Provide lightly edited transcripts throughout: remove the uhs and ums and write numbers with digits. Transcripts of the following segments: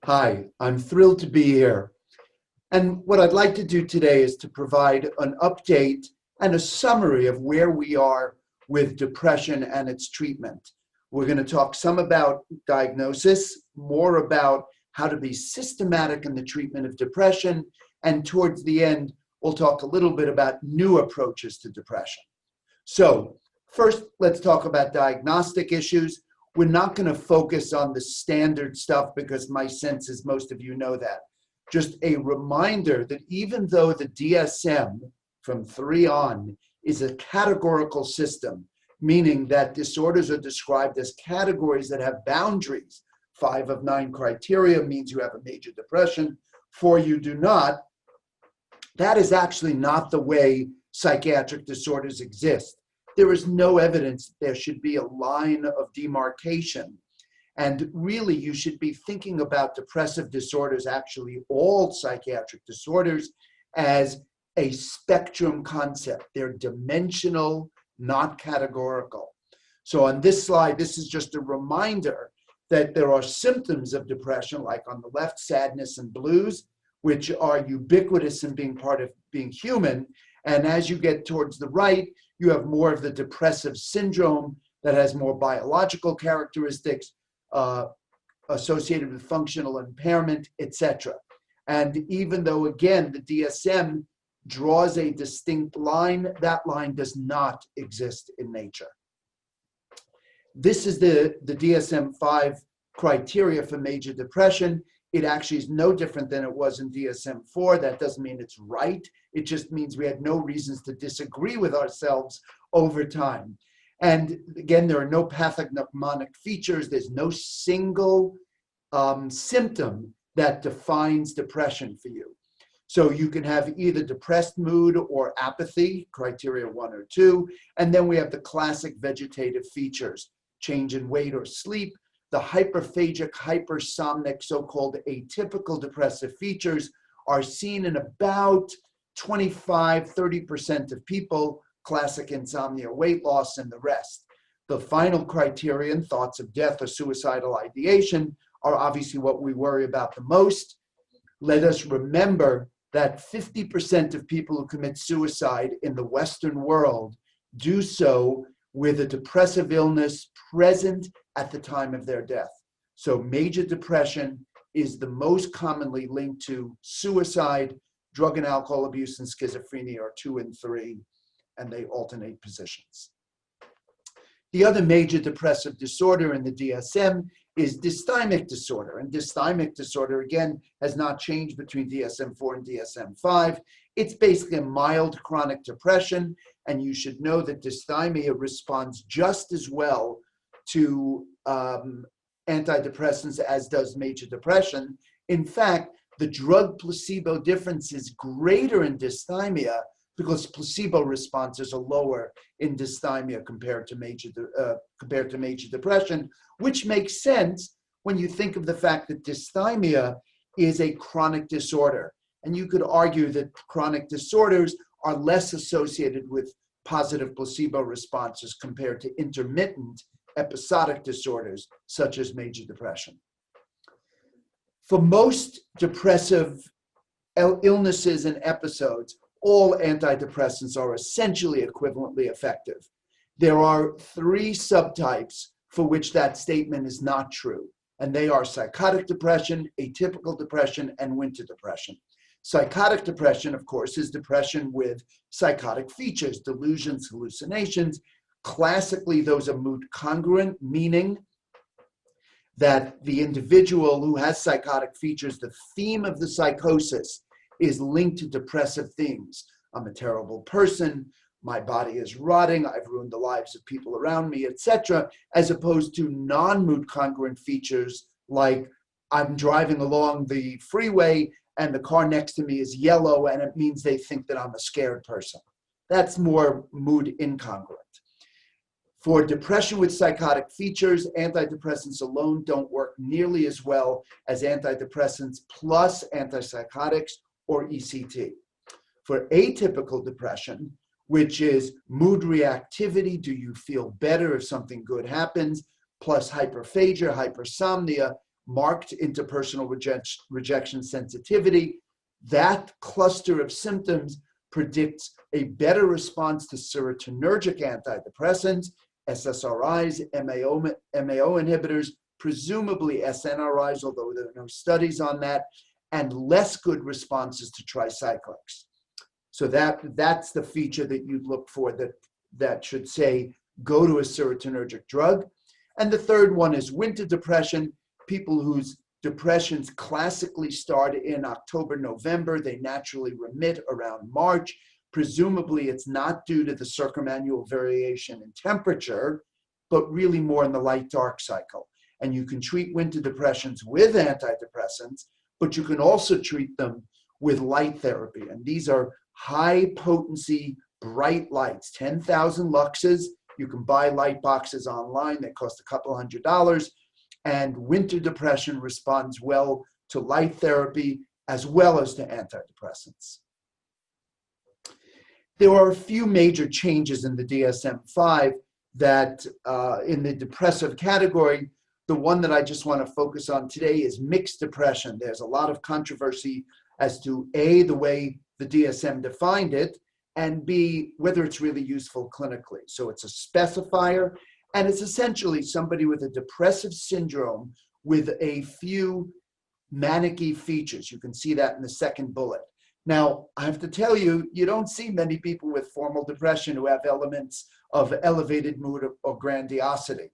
Hi, I'm thrilled to be here. And what I'd like to do today is to provide an update and a summary of where we are with depression and its treatment. We're going to talk some about diagnosis, more about how to be systematic in the treatment of depression, and towards the end, we'll talk a little bit about new approaches to depression. So first, let's talk about diagnostic issues. We're not going to focus on the standard stuff because my sense is most of you know that. Just a reminder that even though the DSM from 3 on is a categorical system, meaning that disorders are described as categories that have boundaries. 5 of 9 criteria means you have a major depression, 4 you do not. That is actually not the way psychiatric disorders exist. There is no evidence there should be a line of demarcation. And really, you should be thinking about depressive disorders, actually all psychiatric disorders, as a spectrum concept. They're dimensional, not categorical. So on this slide, this is just a reminder that there are symptoms of depression, like on the left, sadness and blues, which are ubiquitous in being part of being human. And as you get towards the right, you have more of the depressive syndrome that has more biological characteristics associated with functional impairment, etc. And even though, again, the DSM draws a distinct line, that line does not exist in nature. This is the DSM-5 criteria for major depression. It actually is no different than it was in DSM-4. That doesn't mean it's right. It just means we had no reasons to disagree with ourselves over time. And again, there are no pathognomonic features. There's no single symptom that defines depression for you. So you can have either depressed mood or apathy, criteria 1 or 2. And then we have the classic vegetative features, change in weight or sleep. The hyperphagic, hypersomnic, so-called atypical depressive features are seen in about 25–30% of people, classic insomnia, weight loss, and the rest. The final criterion, thoughts of death or suicidal ideation, are obviously what we worry about the most. Let us remember that 50% of people who commit suicide in the Western world do so with a depressive illness present at the time of their death. So major depression is the most commonly linked to suicide. Drug and alcohol abuse and schizophrenia are 2 and 3, and they alternate positions. The other major depressive disorder in the DSM is dysthymic disorder. And dysthymic disorder, again, has not changed between DSM-4 and DSM-5. It's basically a mild chronic depression, and you should know that dysthymia responds just as well to antidepressants as does major depression. In fact, the drug placebo difference is greater in dysthymia because placebo responses are lower in dysthymia compared to major depression, which makes sense when you think of the fact that dysthymia is a chronic disorder. And you could argue that chronic disorders are less associated with positive placebo responses compared to intermittent episodic disorders such as major depression. For most depressive illnesses and episodes, all antidepressants are essentially equivalently effective. There are 3 subtypes for which that statement is not true, and they are psychotic depression, atypical depression, and winter depression. Psychotic depression, of course, is depression with psychotic features, delusions, hallucinations. Classically, those are mood congruent, meaning that the individual who has psychotic features, the theme of the psychosis is linked to depressive themes. I'm a terrible person, my body is rotting, I've ruined the lives of people around me, etc., as opposed to non-mood congruent features like I'm driving along the freeway and the car next to me is yellow and it means they think that I'm a scared person. That's more mood incongruent. For depression with psychotic features, antidepressants alone don't work nearly as well as antidepressants plus antipsychotics or ECT. For atypical depression, which is mood reactivity, do you feel better if something good happens, plus hyperphagia, hypersomnia, marked interpersonal rejection sensitivity. That cluster of symptoms predicts a better response to serotonergic antidepressants, SSRIs, MAO inhibitors, presumably SNRIs, although there are no studies on that, and less good responses to tricyclics. So that's the feature that you'd look for that should say, go to a serotonergic drug. And the third one is winter depression, people whose depressions classically start in October, November. They naturally remit around March. Presumably, it's not due to the circumannual variation in temperature, but really more in the light-dark cycle. And you can treat winter depressions with antidepressants, but you can also treat them with light therapy. And these are high-potency, bright lights, 10,000 luxes. You can buy light boxes online. They cost a couple $100. And winter depression responds well to light therapy as well as to antidepressants. There are a few major changes in the DSM-5 that in the depressive category, the one that I just want to focus on today is mixed depression. There's a lot of controversy as to A, the way the DSM defined it, and B, whether it's really useful clinically. So it's a specifier, and it's essentially somebody with a depressive syndrome with a few manic-y features. You can see that in the second bullet. Now, I have to tell you, you don't see many people with formal depression who have elements of elevated mood or grandiosity,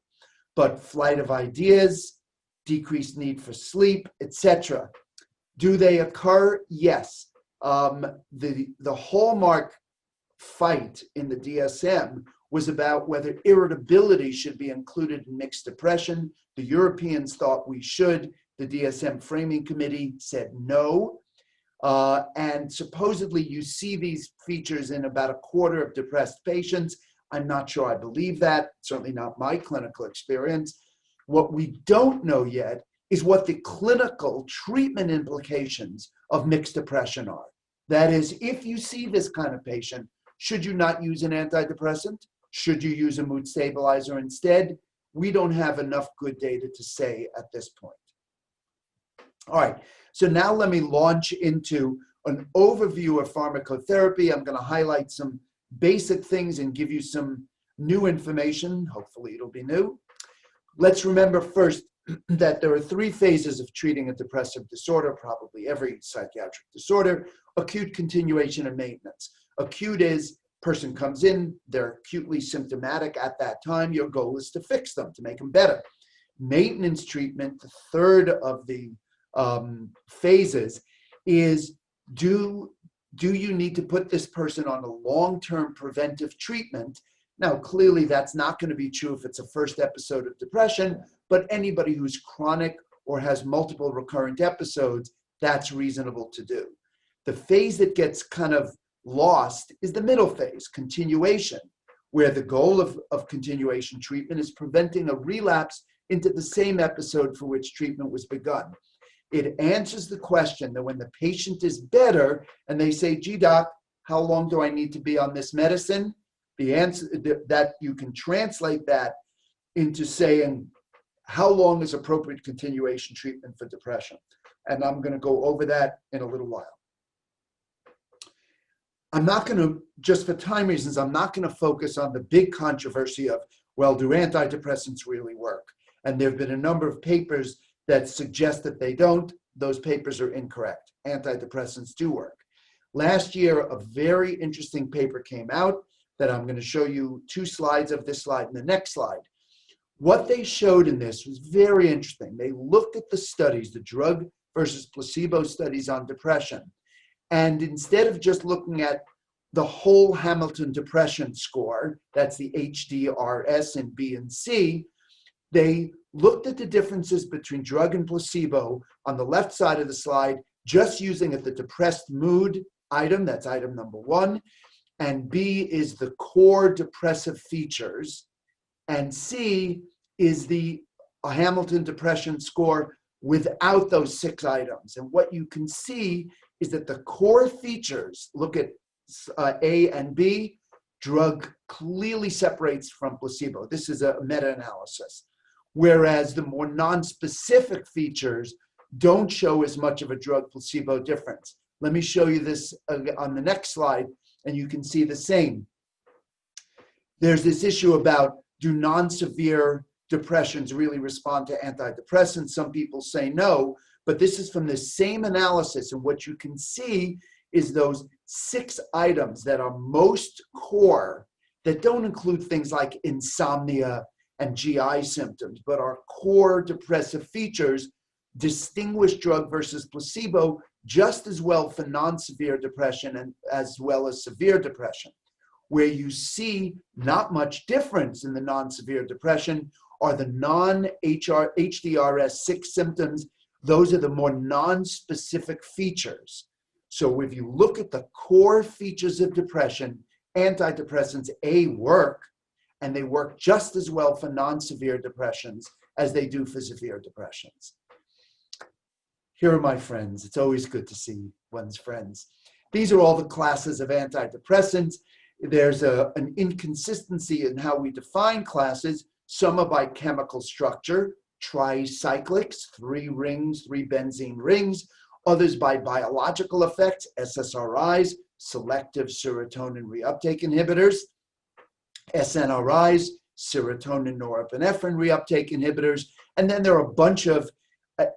but flight of ideas, decreased need for sleep, etc. Do they occur? Yes. The hallmark fight in the DSM was about whether irritability should be included in mixed depression. The Europeans thought we should. The DSM framing committee said no. And supposedly you see these features in about a quarter of depressed patients. I'm not sure I believe that, certainly not my clinical experience. What we don't know yet is what the clinical treatment implications of mixed depression are. That is, if you see this kind of patient, should you not use an antidepressant? Should you use a mood stabilizer instead? We don't have enough good data to say at this point. All right, so now let me launch into an overview of pharmacotherapy. I'm going to highlight some basic things and give you some new information. Hopefully it'll be new. Let's remember first that there are three phases of treating a depressive disorder, probably every psychiatric disorder: acute, continuation, and maintenance. Acute is person comes in, they're acutely symptomatic at that time. Your goal is to fix them, to make them better. Maintenance treatment, the third of the phases, is do you need to put this person on a long-term preventive treatment? Now, clearly that's not going to be true if it's a first episode of depression, but anybody who's chronic or has multiple recurrent episodes, that's reasonable to do. The phase that gets kind of lost is the middle phase, continuation, where the goal of continuation treatment is preventing a relapse into the same episode for which treatment was begun. It answers the question that when the patient is better and they say, gee, doc, how long do I need to be on this medicine? The answer that you can translate that into saying, how long is appropriate continuation treatment for depression? And I'm going to go over that in a little while. I'm not going to, just for time reasons, I'm not going to focus on the big controversy of, well, do antidepressants really work? And there have been a number of papers that suggest that they don't. Those papers are incorrect. Antidepressants do work. Last year, a very interesting paper came out that I'm going to show you two slides of, this slide and the next slide. What they showed in this was very interesting. They looked at the studies, the drug versus placebo studies on depression. And instead of just looking at the whole Hamilton Depression Score, that's the HDRS and B and C, they looked at the differences between drug and placebo on the left side of the slide, just using the depressed mood item, that's item number 1, and B is the core depressive features, and C is the Hamilton Depression Score without those 6 items. And what you can see is that the core features, look at A and B, drug clearly separates from placebo. This is a meta-analysis. whereas the more non-specific features don't show as much of a drug-placebo difference. Let me show you this on the next slide, and you can see the same. There's this issue about, do non-severe depressions really respond to antidepressants? Some people say no, but this is from the same analysis, and what you can see is those 6 items that are most core, that don't include things like insomnia and GI symptoms, but are core depressive features, distinguish drug versus placebo just as well for non-severe depression and as well as severe depression. Where you see not much difference in the non-severe depression are the non-HDRS6 symptoms. Those are the more non-specific features. So if you look at the core features of depression, antidepressants work, and they work just as well for non-severe depressions as they do for severe depressions. Here are my friends. It's always good to see one's friends. These are all the classes of antidepressants. There's an inconsistency in how we define classes. Some are by chemical structure, tricyclics, 3 rings, 3 benzene rings. Others by biological effects, SSRIs, selective serotonin reuptake inhibitors, SNRIs, serotonin norepinephrine reuptake inhibitors. And then there are a bunch of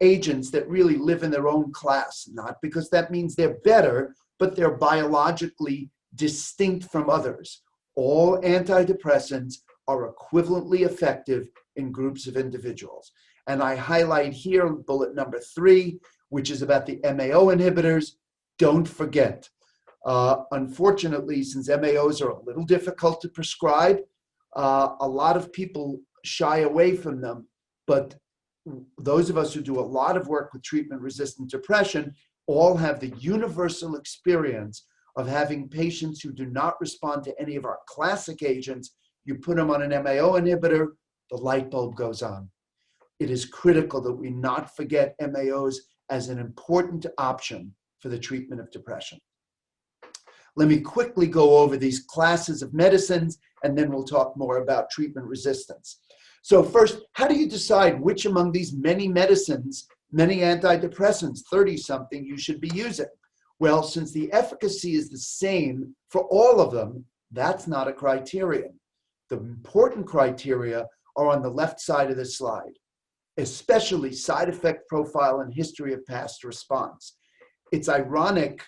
agents that really live in their own class, not because that means they're better, but they're biologically distinct from others. All antidepressants are equivalently effective in groups of individuals. And I highlight here bullet number 3, which is about the MAO inhibitors. Don't forget, unfortunately, since MAOs are a little difficult to prescribe, a lot of people shy away from them, but those of us who do a lot of work with treatment-resistant depression all have the universal experience of having patients who do not respond to any of our classic agents. You put them on an MAO inhibitor, the light bulb goes on. It is critical that we not forget MAOs as an important option for the treatment of depression. Let me quickly go over these classes of medicines, and then we'll talk more about treatment resistance. So first, how do you decide which among these many medicines, many antidepressants, 30-something, you should be using? Well, since the efficacy is the same for all of them, that's not a criterion. The important criteria are on the left side of the slide, especially side effect profile and history of past response. It's ironic,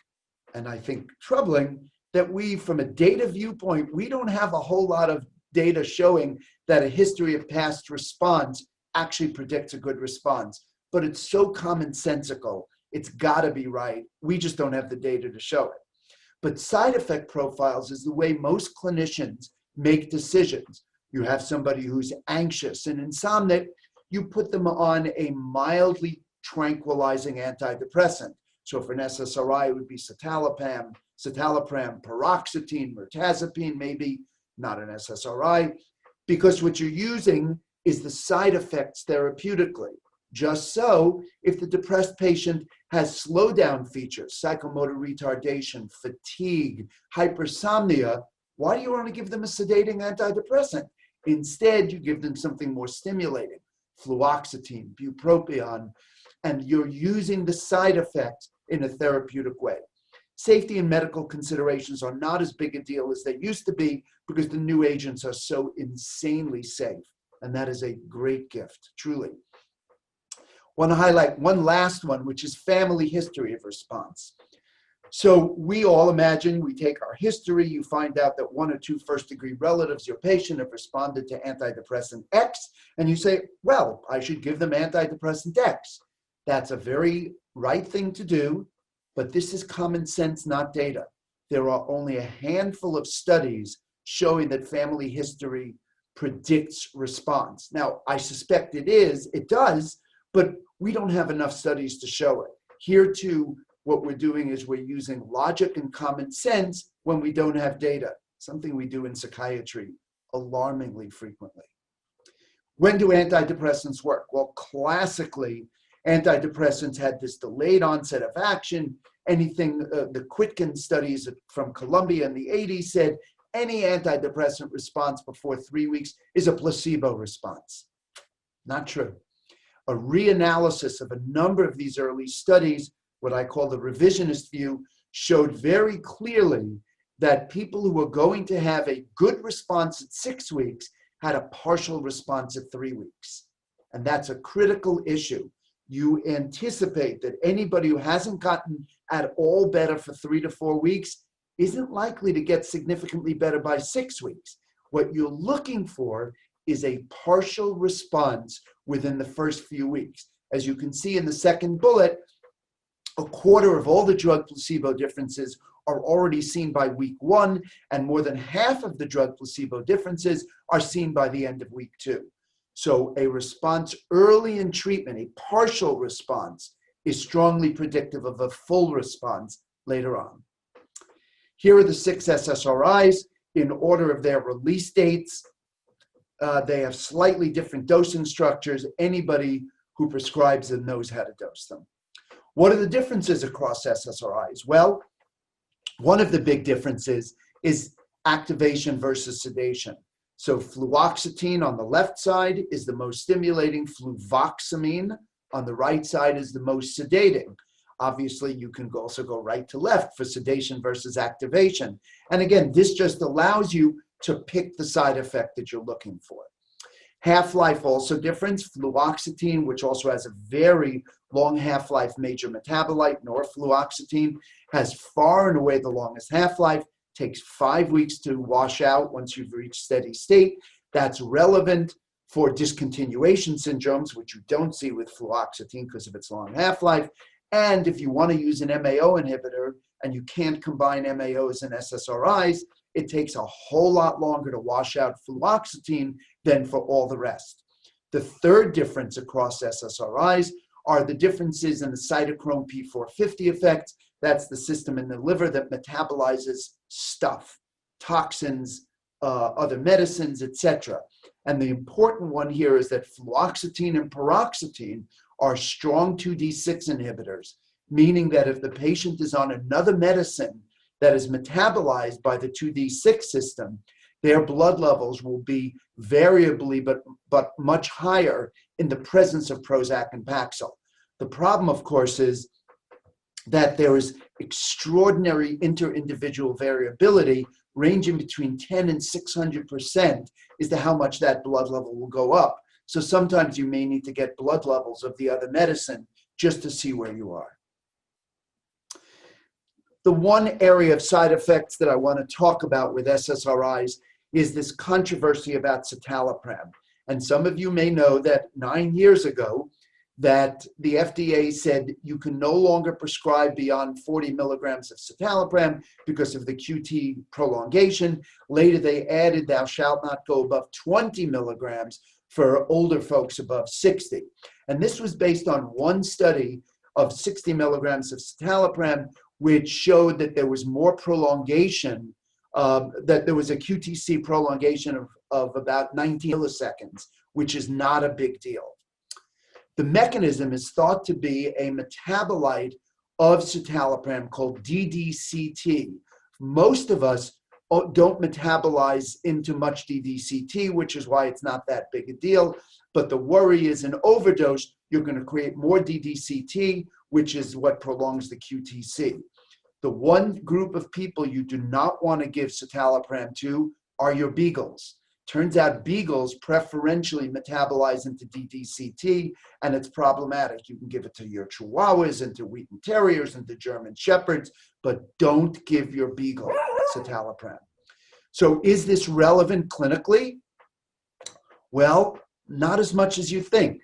and I think troubling, that we, from a data viewpoint, we don't have a whole lot of data showing that a history of past response actually predicts a good response. But it's so commonsensical, it's gotta be right. We just don't have the data to show it. But side effect profiles is the way most clinicians make decisions. You have somebody who's anxious and insomniac, you put them on a mildly tranquilizing antidepressant. So for an SSRI, it would be citalopram, paroxetine, mirtazapine, maybe not an SSRI, because what you're using is the side effects therapeutically. Just so, if the depressed patient has slowdown features, psychomotor retardation, fatigue, hypersomnia, why do you want to give them a sedating antidepressant? Instead, you give them something more stimulating, fluoxetine, bupropion, and you're using the side effects in a therapeutic way. Safety and medical considerations are not as big a deal as they used to be because the new agents are so insanely safe, and that is a great gift, truly. Want to highlight one last one, which is family history of response. So we all imagine, we take our history, you find out that 1 or 2 first-degree relatives, your patient, have responded to antidepressant X, and you say, well, I should give them antidepressant X. That's a very right thing to do, but this is common sense, not data. There are only a handful of studies showing that family history predicts response. Now, I suspect it does, but we don't have enough studies to show it. Here too, what we're doing is we're using logic and common sense when we don't have data, something we do in psychiatry alarmingly frequently. When do antidepressants work? Well, classically, antidepressants had this delayed onset of action. The Quitkin studies from Columbia in the 80s said any antidepressant response before 3 weeks is a placebo response. Not true. A reanalysis of a number of these early studies, what I call the revisionist view, showed very clearly that people who were going to have a good response at 6 weeks had a partial response at 3 weeks. And that's a critical issue. You anticipate that anybody who hasn't gotten at all better for 3 to 4 weeks isn't likely to get significantly better by 6 weeks. What you're looking for is a partial response within the first few weeks. As you can see in the second bullet, a quarter of all the drug placebo differences are already seen by week 1, and more than half of the drug placebo differences are seen by the end of week 2. So a response early in treatment, a partial response, is strongly predictive of a full response later on. Here are the 6 SSRIs in order of their release dates. They have slightly different dosing structures. Anybody who prescribes them knows how to dose them. What are the differences across SSRIs? Well, one of the big differences is activation versus sedation. So fluoxetine on the left side is the most stimulating. Fluvoxamine on the right side is the most sedating. Obviously, you can also go right to left for sedation versus activation. And again, this just allows you to pick the side effect that you're looking for. Half-life also different. Fluoxetine, which also has a very long half-life major metabolite, norfluoxetine, has far and away the longest half-life, takes 5 weeks to wash out once you've reached steady state. That's relevant for discontinuation syndromes, which you don't see with fluoxetine because of its long half-life. And if you want to use an MAO inhibitor and you can't combine MAOs and SSRIs, it takes a whole lot longer to wash out fluoxetine than for all the rest. The third difference across SSRIs are the differences in the cytochrome P450 effect. That's the system in the liver that metabolizes stuff, toxins, other medicines, etc. And the important one here is that fluoxetine and paroxetine are strong 2D6 inhibitors, meaning that if the patient is on another medicine that is metabolized by the 2D6 system, their blood levels will be variably but much higher in the presence of Prozac and Paxil. The problem, of course, is that there is extraordinary inter-individual variability ranging between 10 and 600% as to how much that blood level will go up. So sometimes you may need to get blood levels of the other medicine just to see where you are. The one area of side effects that I want to talk about with SSRIs is this controversy about citalopram. And some of you may know that 9 years ago, that the FDA said you can no longer prescribe beyond 40 milligrams of citalopram because of the QT prolongation. Later, they added thou shalt not go above 20 milligrams for older folks above 60. And this was based on one study of 60 milligrams of citalopram, which showed that there was more prolongation, that there was a QTC prolongation of about 19 milliseconds, which is not a big deal. The mechanism is thought to be a metabolite of citalopram called DDCT. Most of us don't metabolize into much DDCT, which is why it's not that big a deal. But the worry is an overdose, you're going to create more DDCT, which is what prolongs the QTC. The one group of people you do not want to give citalopram to are your beagles. Turns out beagles preferentially metabolize into DDCT, and it's problematic. You can give it to your Chihuahuas and to Wheaten Terriers and to German Shepherds, but don't give your beagle citalopram. So is this relevant clinically? Well, not as much as you think.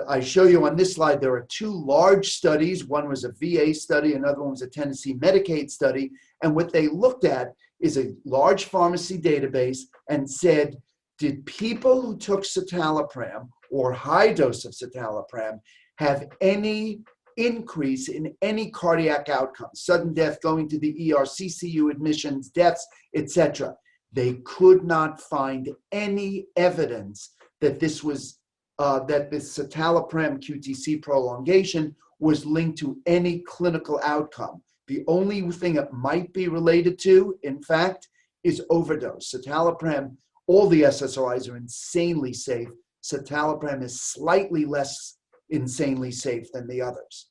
I show you on this slide, there are 2 large studies. One was a VA study, another one was a Tennessee Medicaid study. And what they looked at is a large pharmacy database and said, did people who took citalopram or high dose of citalopram have any increase in any cardiac outcomes, sudden death, going to the ER, CCU admissions, deaths, etc. They could not find any evidence that this was that this citalopram QTC prolongation was linked to any clinical outcome. The only thing it might be related to, in fact, is overdose. Citalopram, all the SSRIs are insanely safe. citalopram is slightly less insanely safe than the others.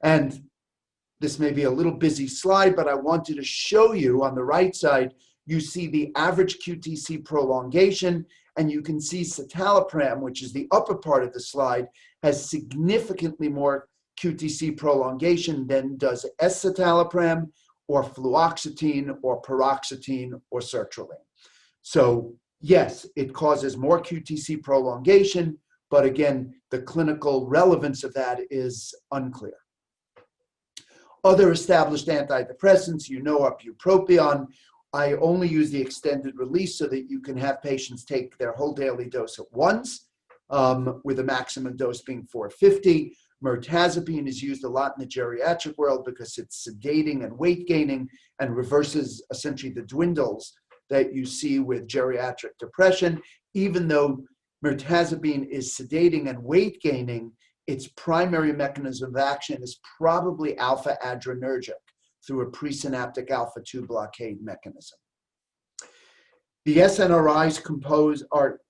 And this may be a little busy slide, but I wanted to show you on the right side, you see the average QTC prolongation, and you can see citalopram, which is the upper part of the slide, has significantly more QTC prolongation than does escitalopram or fluoxetine or paroxetine or sertraline. So yes, it causes more QTC prolongation, but again, the clinical relevance of that is unclear. Other established antidepressants, you know, are bupropion. I only use the extended release so that you can have patients take their whole daily dose at once, with a maximum dose being 450. Mirtazapine is used a lot in the geriatric world because it's sedating and weight gaining and reverses essentially the dwindles that you see with geriatric depression. Even though mirtazapine is sedating and weight gaining, its primary mechanism of action is probably alpha adrenergic through a presynaptic alpha-2 blockade mechanism. The SNRIs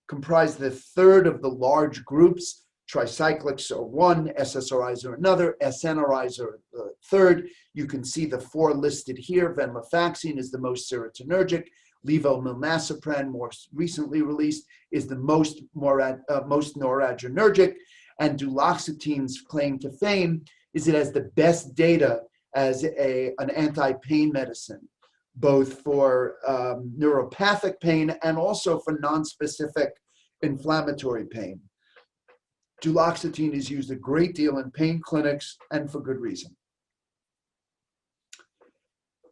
comprise the third of the large groups. Tricyclics are one, SSRIs are another, SNRIs are the third. You can see the four listed here. Venlafaxine is the most serotonergic. Levomilnacipran, more recently released, is the most noradrenergic. And duloxetine's claim to fame is it has the best data as an anti-pain medicine, both for neuropathic pain and also for nonspecific inflammatory pain. Duloxetine is used a great deal in pain clinics and for good reason.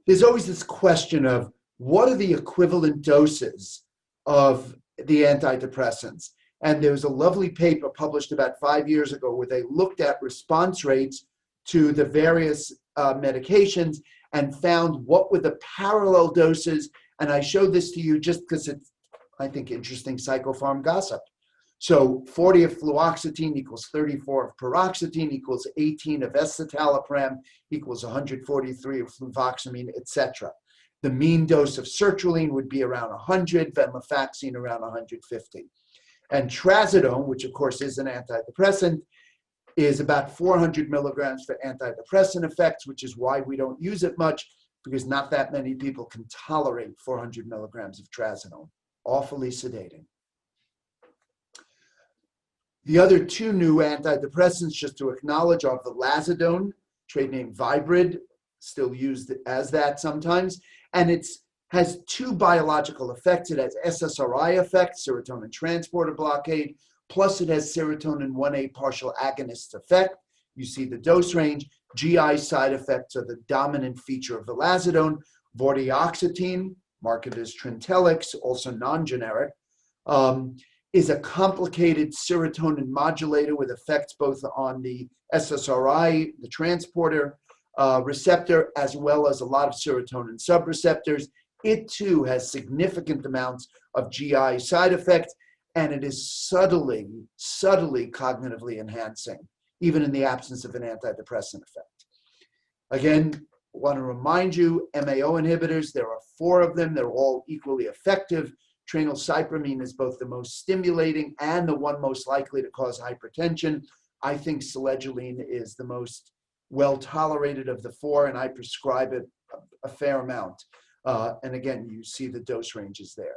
There's always this question of what are the equivalent doses of the antidepressants? And there was a lovely paper published about 5 years ago where they looked at response rates to the various medications and found what were the parallel doses. And I showed this to you just because it's, I think, interesting psychopharm gossip. So 40 of fluoxetine equals 34 of paroxetine equals 18 of escitalopram equals 143 of fluvoxamine, etc. The mean dose of sertraline would be around 100, venlafaxine around 150. And trazodone, which of course is an antidepressant, is about 400 milligrams for antidepressant effects, which is why we don't use it much, because not that many people can tolerate 400 milligrams of trazodone. Awfully sedating. The other two new antidepressants, just to acknowledge, are vilazodone, trade name Vibrid, still used as that sometimes, and it has two biological effects. It has SSRI effect, serotonin transporter blockade, plus it has serotonin 1A partial agonist effect. You see the dose range. GI side effects are the dominant feature of vilazodone. Vortioxetine, marketed as Trintellix, also non-generic, is a complicated serotonin modulator with effects both on the SSRI, the transporter receptor, as well as a lot of serotonin subreceptors. It too has significant amounts of GI side effects, and it is subtly cognitively enhancing, even in the absence of an antidepressant effect. Again, I want to remind you, MAO inhibitors, there are 4 of them. They're all equally effective. Tranylcypromine is both the most stimulating and the one most likely to cause hypertension. I think selegiline is the most well-tolerated of the 4, and I prescribe it a fair amount. And again, you see the dose ranges there.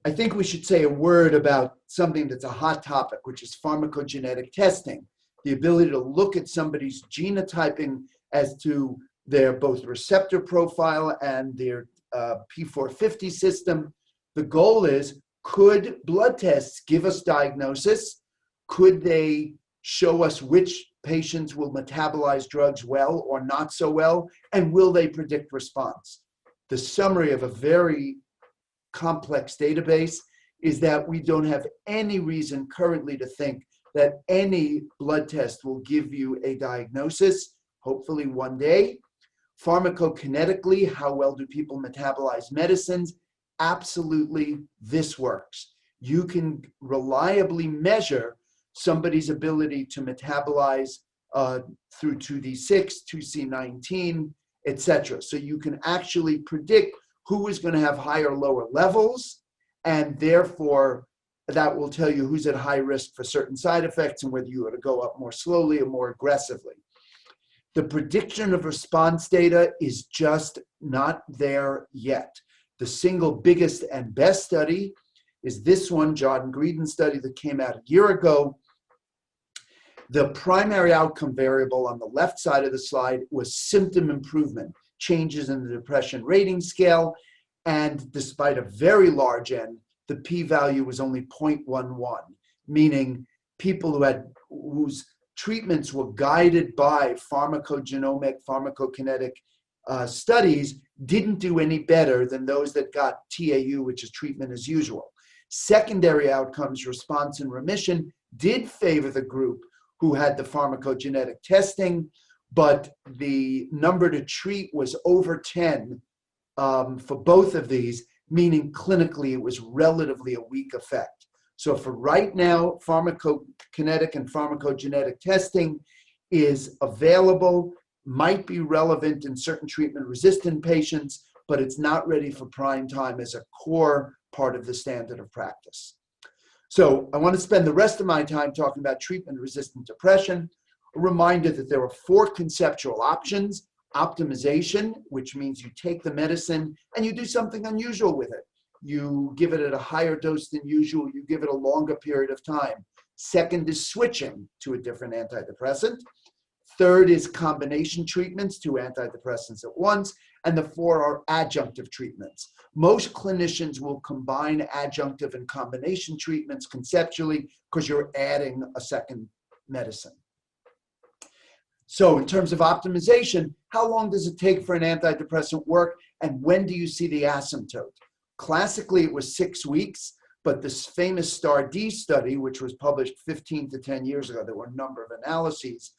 I think we should say a word about something that's a hot topic, which is pharmacogenetic testing. The ability to look at somebody's genotyping as to their both receptor profile and their P450 system. The goal is, could blood tests give us diagnosis? Could they show us which patients will metabolize drugs well or not so well? And will they predict response? The summary of a very complex database is that we don't have any reason currently to think that any blood test will give you a diagnosis, hopefully one day. Pharmacokinetically, how well do people metabolize medicines? Absolutely, this works. You can reliably measure somebody's ability to metabolize through 2D6, 2C19, etc. So you can actually predict who is going to have higher or lower levels and therefore that will tell you who's at high risk for certain side effects and whether you ought to go up more slowly or more aggressively. The prediction of response data is just not there yet. The single biggest and best study is this one, John Greedon's study that came out a year ago. The primary outcome variable on the left side of the slide was symptom improvement, changes in the depression rating scale, and despite a very large N, the p-value was only 0.11, meaning people whose treatments were guided by pharmacogenomic, pharmacokinetic studies didn't do any better than those that got TAU, which is treatment as usual. Secondary outcomes, response and remission, did favor the group who had the pharmacogenetic testing, but the number to treat was over 10 for both of these, meaning clinically it was relatively a weak effect. So for right now, pharmacokinetic and pharmacogenetic testing is available, might be relevant in certain treatment-resistant patients, but it's not ready for prime time as a core part of the standard of practice. So I want to spend the rest of my time talking about treatment-resistant depression. A reminder that there are 4 conceptual options. Optimization, which means you take the medicine and you do something unusual with it. You give it at a higher dose than usual, you give it a longer period of time. Second is switching to a different antidepressant. Third is combination treatments, 2 antidepressants at once. And the 4 are adjunctive treatments. Most clinicians will combine adjunctive and combination treatments conceptually because you're adding a second medicine. So in terms of optimization, how long does it take for an antidepressant work, and when do you see the asymptote? Classically, it was 6 weeks, but this famous STAR-D study, which was published 15 to 10 years ago, there were a number of analyses,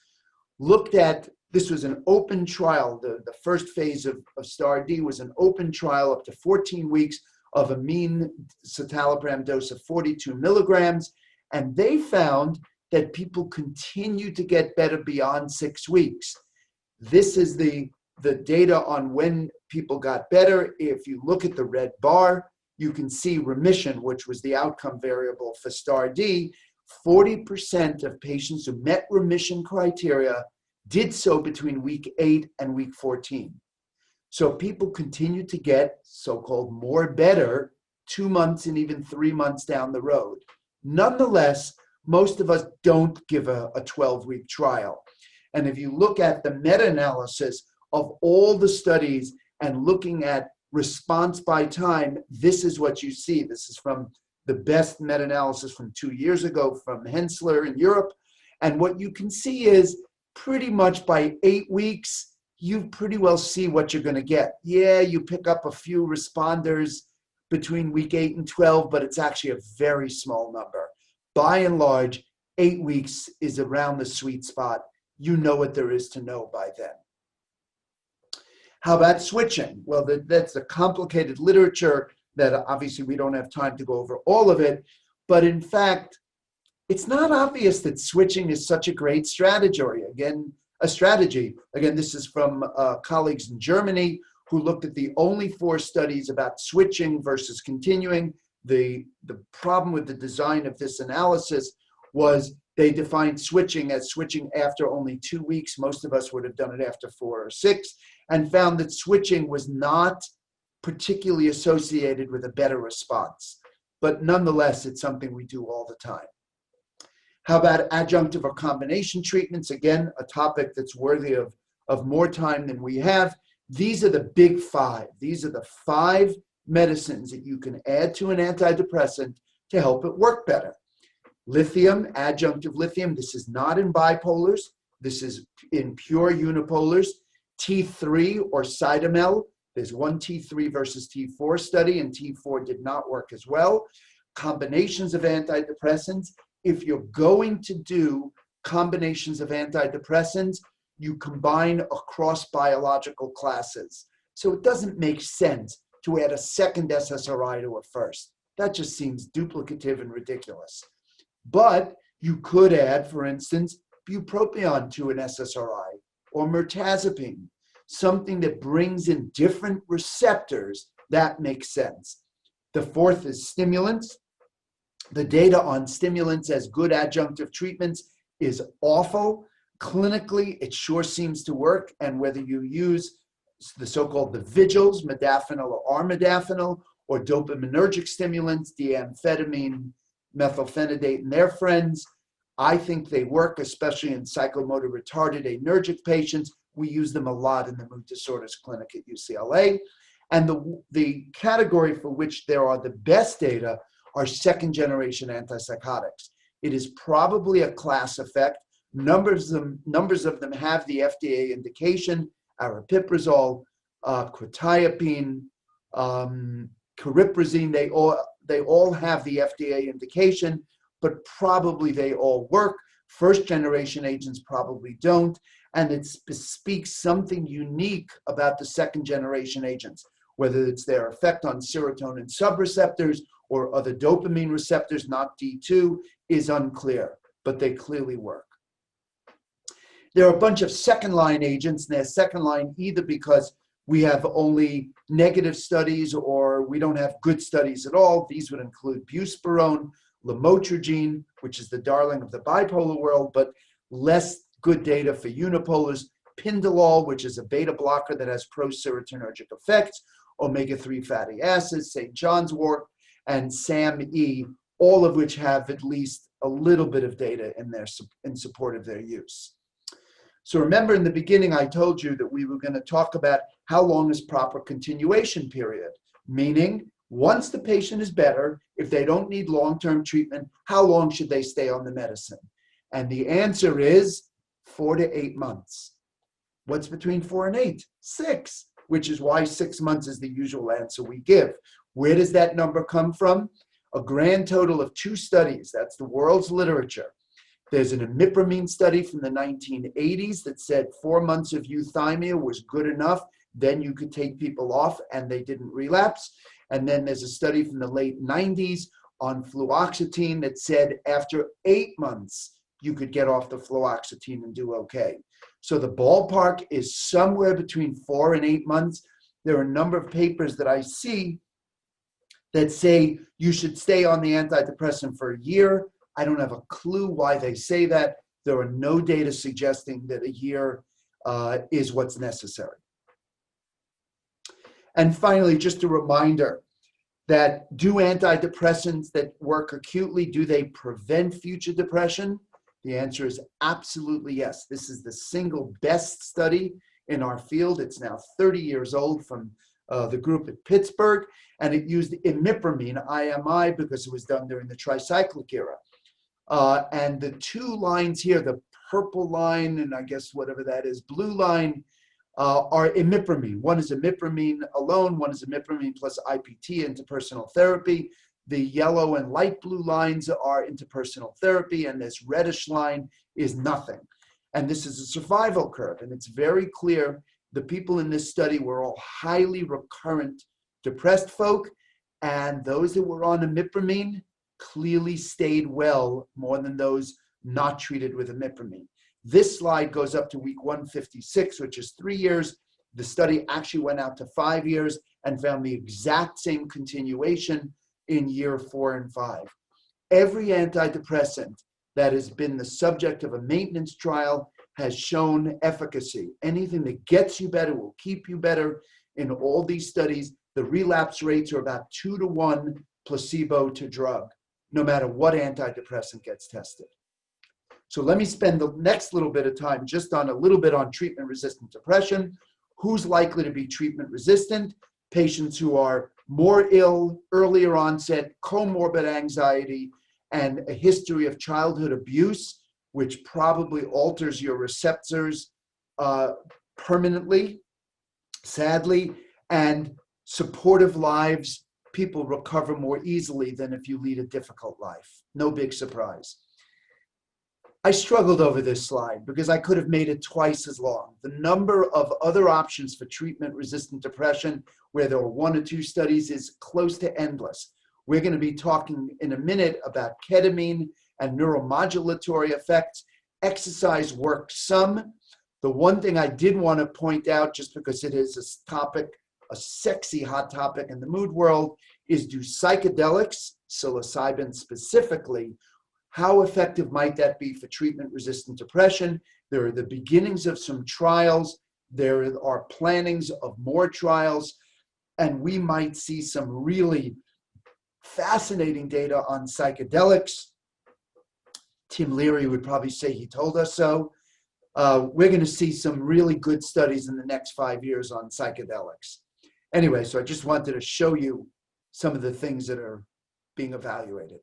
looked at, this was an open trial. The first phase of STAR-D was an open trial up to 14 weeks of a mean citalopram dose of 42 milligrams, and they found that people continue to get better beyond 6 weeks. This is the data on when people got better. If you look at the red bar, you can see remission, which was the outcome variable for STAR-D. 40% of patients who met remission criteria did so between week 8 and week 14. So people continue to get so-called more better 2 months and even 3 months down the road. Nonetheless, most of us don't give a 12-week trial. And if you look at the meta-analysis of all the studies and looking at response by time, this is what you see. This is from the best meta-analysis from 2 years ago from Hensler in Europe. And what you can see is pretty much by 8 weeks, you pretty well see what you're going to get. Yeah, you pick up a few responders between week 8 and 12, but it's actually a very small number. By and large, 8 weeks is around the sweet spot. You know what there is to know by then. How about switching? Well, that's a complicated literature that obviously we don't have time to go over all of it. But in fact, it's not obvious that switching is such a great strategy. Again, this is from colleagues in Germany who looked at the only 4 studies about switching versus continuing. The problem with the design of this analysis was they defined switching as switching after only 2 weeks. Most of us would have done it after 4 or 6, and found that switching was not particularly associated with a better response. But nonetheless, it's something we do all the time. How about adjunctive or combination treatments? Again, a topic that's worthy of more time than we have. These are the big 5. These are the 5 medicines that you can add to an antidepressant to help it work better. Lithium, adjunctive lithium, this is not in bipolars. This is in pure unipolars. T3 or Cytomel, there's one T3 versus T4 study, and T4 did not work as well. Combinations of antidepressants. If you're going to do combinations of antidepressants, you combine across biological classes. So it doesn't make sense to add a second SSRI to a first. That just seems duplicative and ridiculous. But you could add, for instance, bupropion to an SSRI or mirtazapine, something that brings in different receptors. That makes sense. The fourth is stimulants. The data on stimulants as good adjunctive treatments is awful. Clinically, it sure seems to work, and whether you use the so-called the vigils, modafinil or armodafinil, or dopaminergic stimulants, diamphetamine, methylphenidate, and their friends, I think they work, especially in psychomotor retarded anergic patients. We use them a lot in the mood disorders clinic at UCLA. And the category for which there are the best data are second-generation antipsychotics. It is probably a class effect. Numbers of them have the FDA indication: aripiprazole, quetiapine, cariprazine. They all have the FDA indication, but probably they all work. First-generation agents probably don't, and it speaks something unique about the second-generation agents, whether it's their effect on serotonin subreceptors or other dopamine receptors, not D2, is unclear, but they clearly work. There are a bunch of second-line agents, and they're second-line either because we have only negative studies or we don't have good studies at all. These would include buspirone, lamotrigine, which is the darling of the bipolar world, but less good data for unipolars, pindolol, which is a beta blocker that has pro-serotonergic effects, omega-3 fatty acids, St. John's wort, and CME, all of which have at least a little bit of data in support of their use. So remember, in the beginning, I told you that we were going to talk about how long is proper continuation period, meaning once the patient is better, if they don't need long-term treatment, how long should they stay on the medicine? And the answer is 4 to 8 months. What's between 4 and 8? 6, which is why 6 months is the usual answer we give. Where does that number come from? A grand total of 2 studies. That's the world's literature. There's an imipramine study from the 1980s that said 4 months of euthymia was good enough. Then you could take people off and they didn't relapse. And then there's a study from the late 90s on fluoxetine that said after 8 months, you could get off the fluoxetine and do okay. So the ballpark is somewhere between 4 and 8 months. There are a number of papers that I see that say you should stay on the antidepressant for a year. I don't have a clue why they say that. There are no data suggesting that a year is what's necessary. And finally, just a reminder that do antidepressants that work acutely, do they prevent future depression? The answer is absolutely yes. This is the single best study in our field. It's now 30 years old from the group at Pittsburgh, and it used imipramine, IMI, because it was done during the tricyclic era. And the 2 lines here, the purple line and I guess whatever that is, blue line, are imipramine. One is imipramine alone, one is imipramine plus IPT, interpersonal therapy. The yellow and light blue lines are interpersonal therapy, and this reddish line is nothing. And this is a survival curve, and it's very clear the people in this study were all highly recurrent depressed folk, and those that were on imipramine clearly stayed well more than those not treated with imipramine. This slide goes up to week 156, which is 3 years. The study actually went out to 5 years and found the exact same continuation in year 4 and 5. Every antidepressant that has been the subject of a maintenance trial has shown efficacy. Anything that gets you better will keep you better. In all these studies, the relapse rates are about 2 to 1 placebo to drug, no matter what antidepressant gets tested. So let me spend the next little bit of time just on a little bit on treatment-resistant depression. Who's likely to be treatment-resistant? Patients who are more ill, earlier onset, comorbid anxiety, and a history of childhood abuse, which probably alters your receptors permanently, sadly, and supportive lives. People recover more easily than if you lead a difficult life. No big surprise. I struggled over this slide because I could have made it twice as long. The number of other options for treatment-resistant depression, where there were 1 or 2 studies, is close to endless. We're going to be talking in a minute about ketamine and neuromodulatory effects. Exercise works some. The one thing I did want to point out, just because it is a topic, a sexy hot topic in the mood world, is, do psychedelics, psilocybin specifically, how effective might that be for treatment-resistant depression? There are the beginnings of some trials. There are plannings of more trials, and we might see some really fascinating data on psychedelics. Tim Leary would probably say he told us so. We're going to see some really good studies in the next 5 years on psychedelics. Anyway, so I just wanted to show you some of the things that are being evaluated.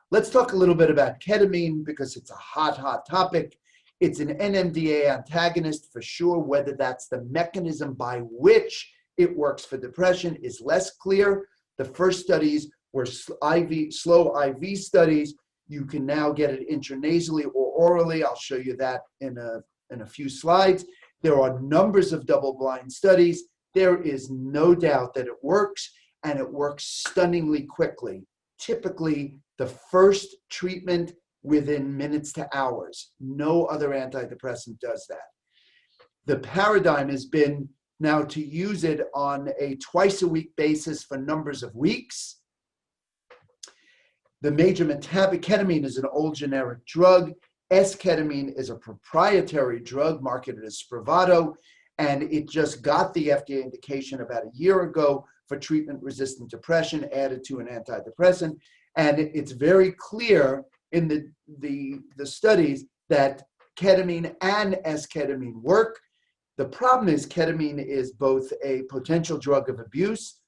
Let's talk a little bit about ketamine because it's a hot topic. It's an NMDA antagonist for sure. Whether that's the mechanism by which it works for depression is less clear. The first studies were slow IV studies. You can now get it intranasally or orally. I'll show you that in a few slides. There are numbers of double-blind studies. There is no doubt that it works, and it works stunningly quickly. Typically, the first treatment within minutes to hours. No other antidepressant does that. The paradigm has been now to use it on a twice-a-week basis for numbers of weeks. The major metabolic ketamine is an old generic drug. S-ketamine is a proprietary drug marketed as Spravato, and it just got the FDA indication about a year ago for treatment-resistant depression, added to an antidepressant. And it's very clear in the studies that ketamine and S-ketamine work. The problem is ketamine is both a potential drug of abuse,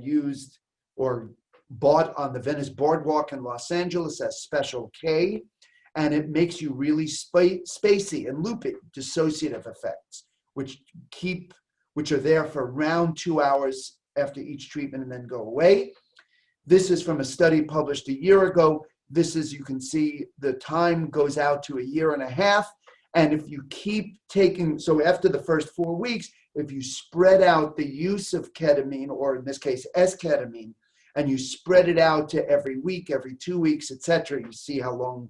used or bought on the Venice Boardwalk in Los Angeles as Special K, and it makes you really spacey and loopy, dissociative effects, which are there for around 2 hours after each treatment and then go away. This is from a study published a year ago. This is, you can see the time goes out to 1.5 years. And if you keep taking, so after the first 4 weeks, if you spread out the use of ketamine, or in this case, S-ketamine, and you spread it out to every week, every 2 weeks, etc., you see how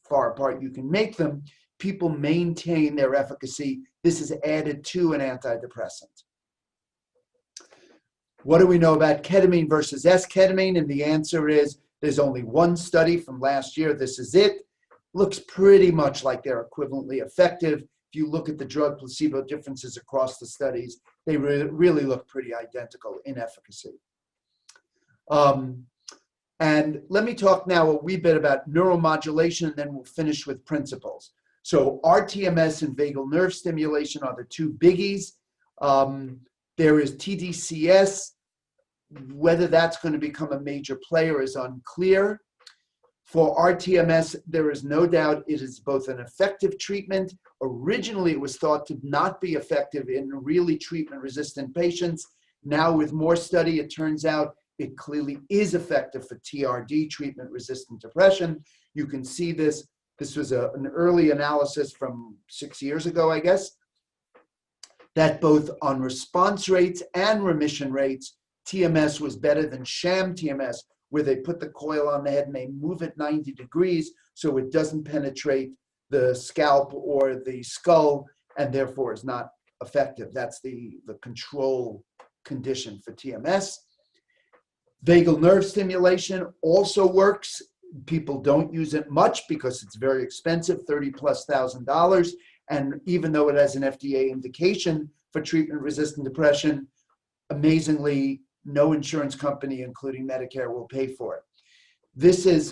far apart you can make them. People maintain their efficacy. This is added to an antidepressant. What do we know about ketamine versus S-ketamine? And the answer is there's only one study from last year. This is it. Looks pretty much like they're equivalently effective. If you look at the drug placebo differences across the studies, they really look pretty identical in efficacy. And let me talk now a wee bit about neuromodulation, and then we'll finish with principles. So rTMS and vagal nerve stimulation are the two biggies. There is TDCS. Whether that's going to become a major player is unclear. For rTMS, there is no doubt it is both an effective treatment. Originally, it was thought to not be effective in really treatment-resistant patients. Now, with more study, it turns out it clearly is effective for TRD, treatment-resistant depression. You can see this. This was an early analysis from 6 years ago, I guess, that both on response rates and remission rates, TMS was better than sham TMS, where they put the coil on the head and they move it 90 degrees so it doesn't penetrate the scalp or the skull and therefore is not effective. That's the control condition for TMS. Vagal nerve stimulation also works. People don't use it much because it's very expensive, $30,000+. And even though it has an FDA indication for treatment-resistant depression, amazingly, no insurance company, including Medicare, will pay for it. This is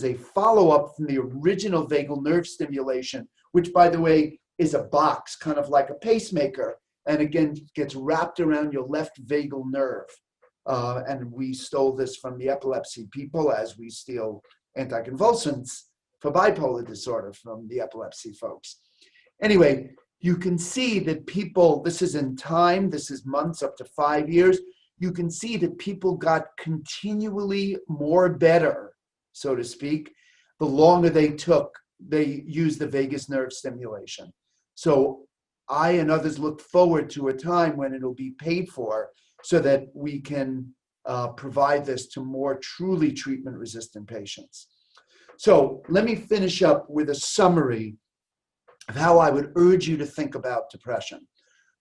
a follow-up from the original vagal nerve stimulation, which, by the way, is a box, kind of like a pacemaker, and again, gets wrapped around your left vagal nerve. And we stole this from the epilepsy people, as we steal anticonvulsants for bipolar disorder from the epilepsy folks. Anyway, you can see that people, this is in time, this is months up to 5 years, you can see that people got continually more better, so to speak, the longer they used the vagus nerve stimulation. So I and others look forward to a time when it'll be paid for so that we can provide this to more truly treatment-resistant patients. So let me finish up with a summary of how I would urge you to think about depression.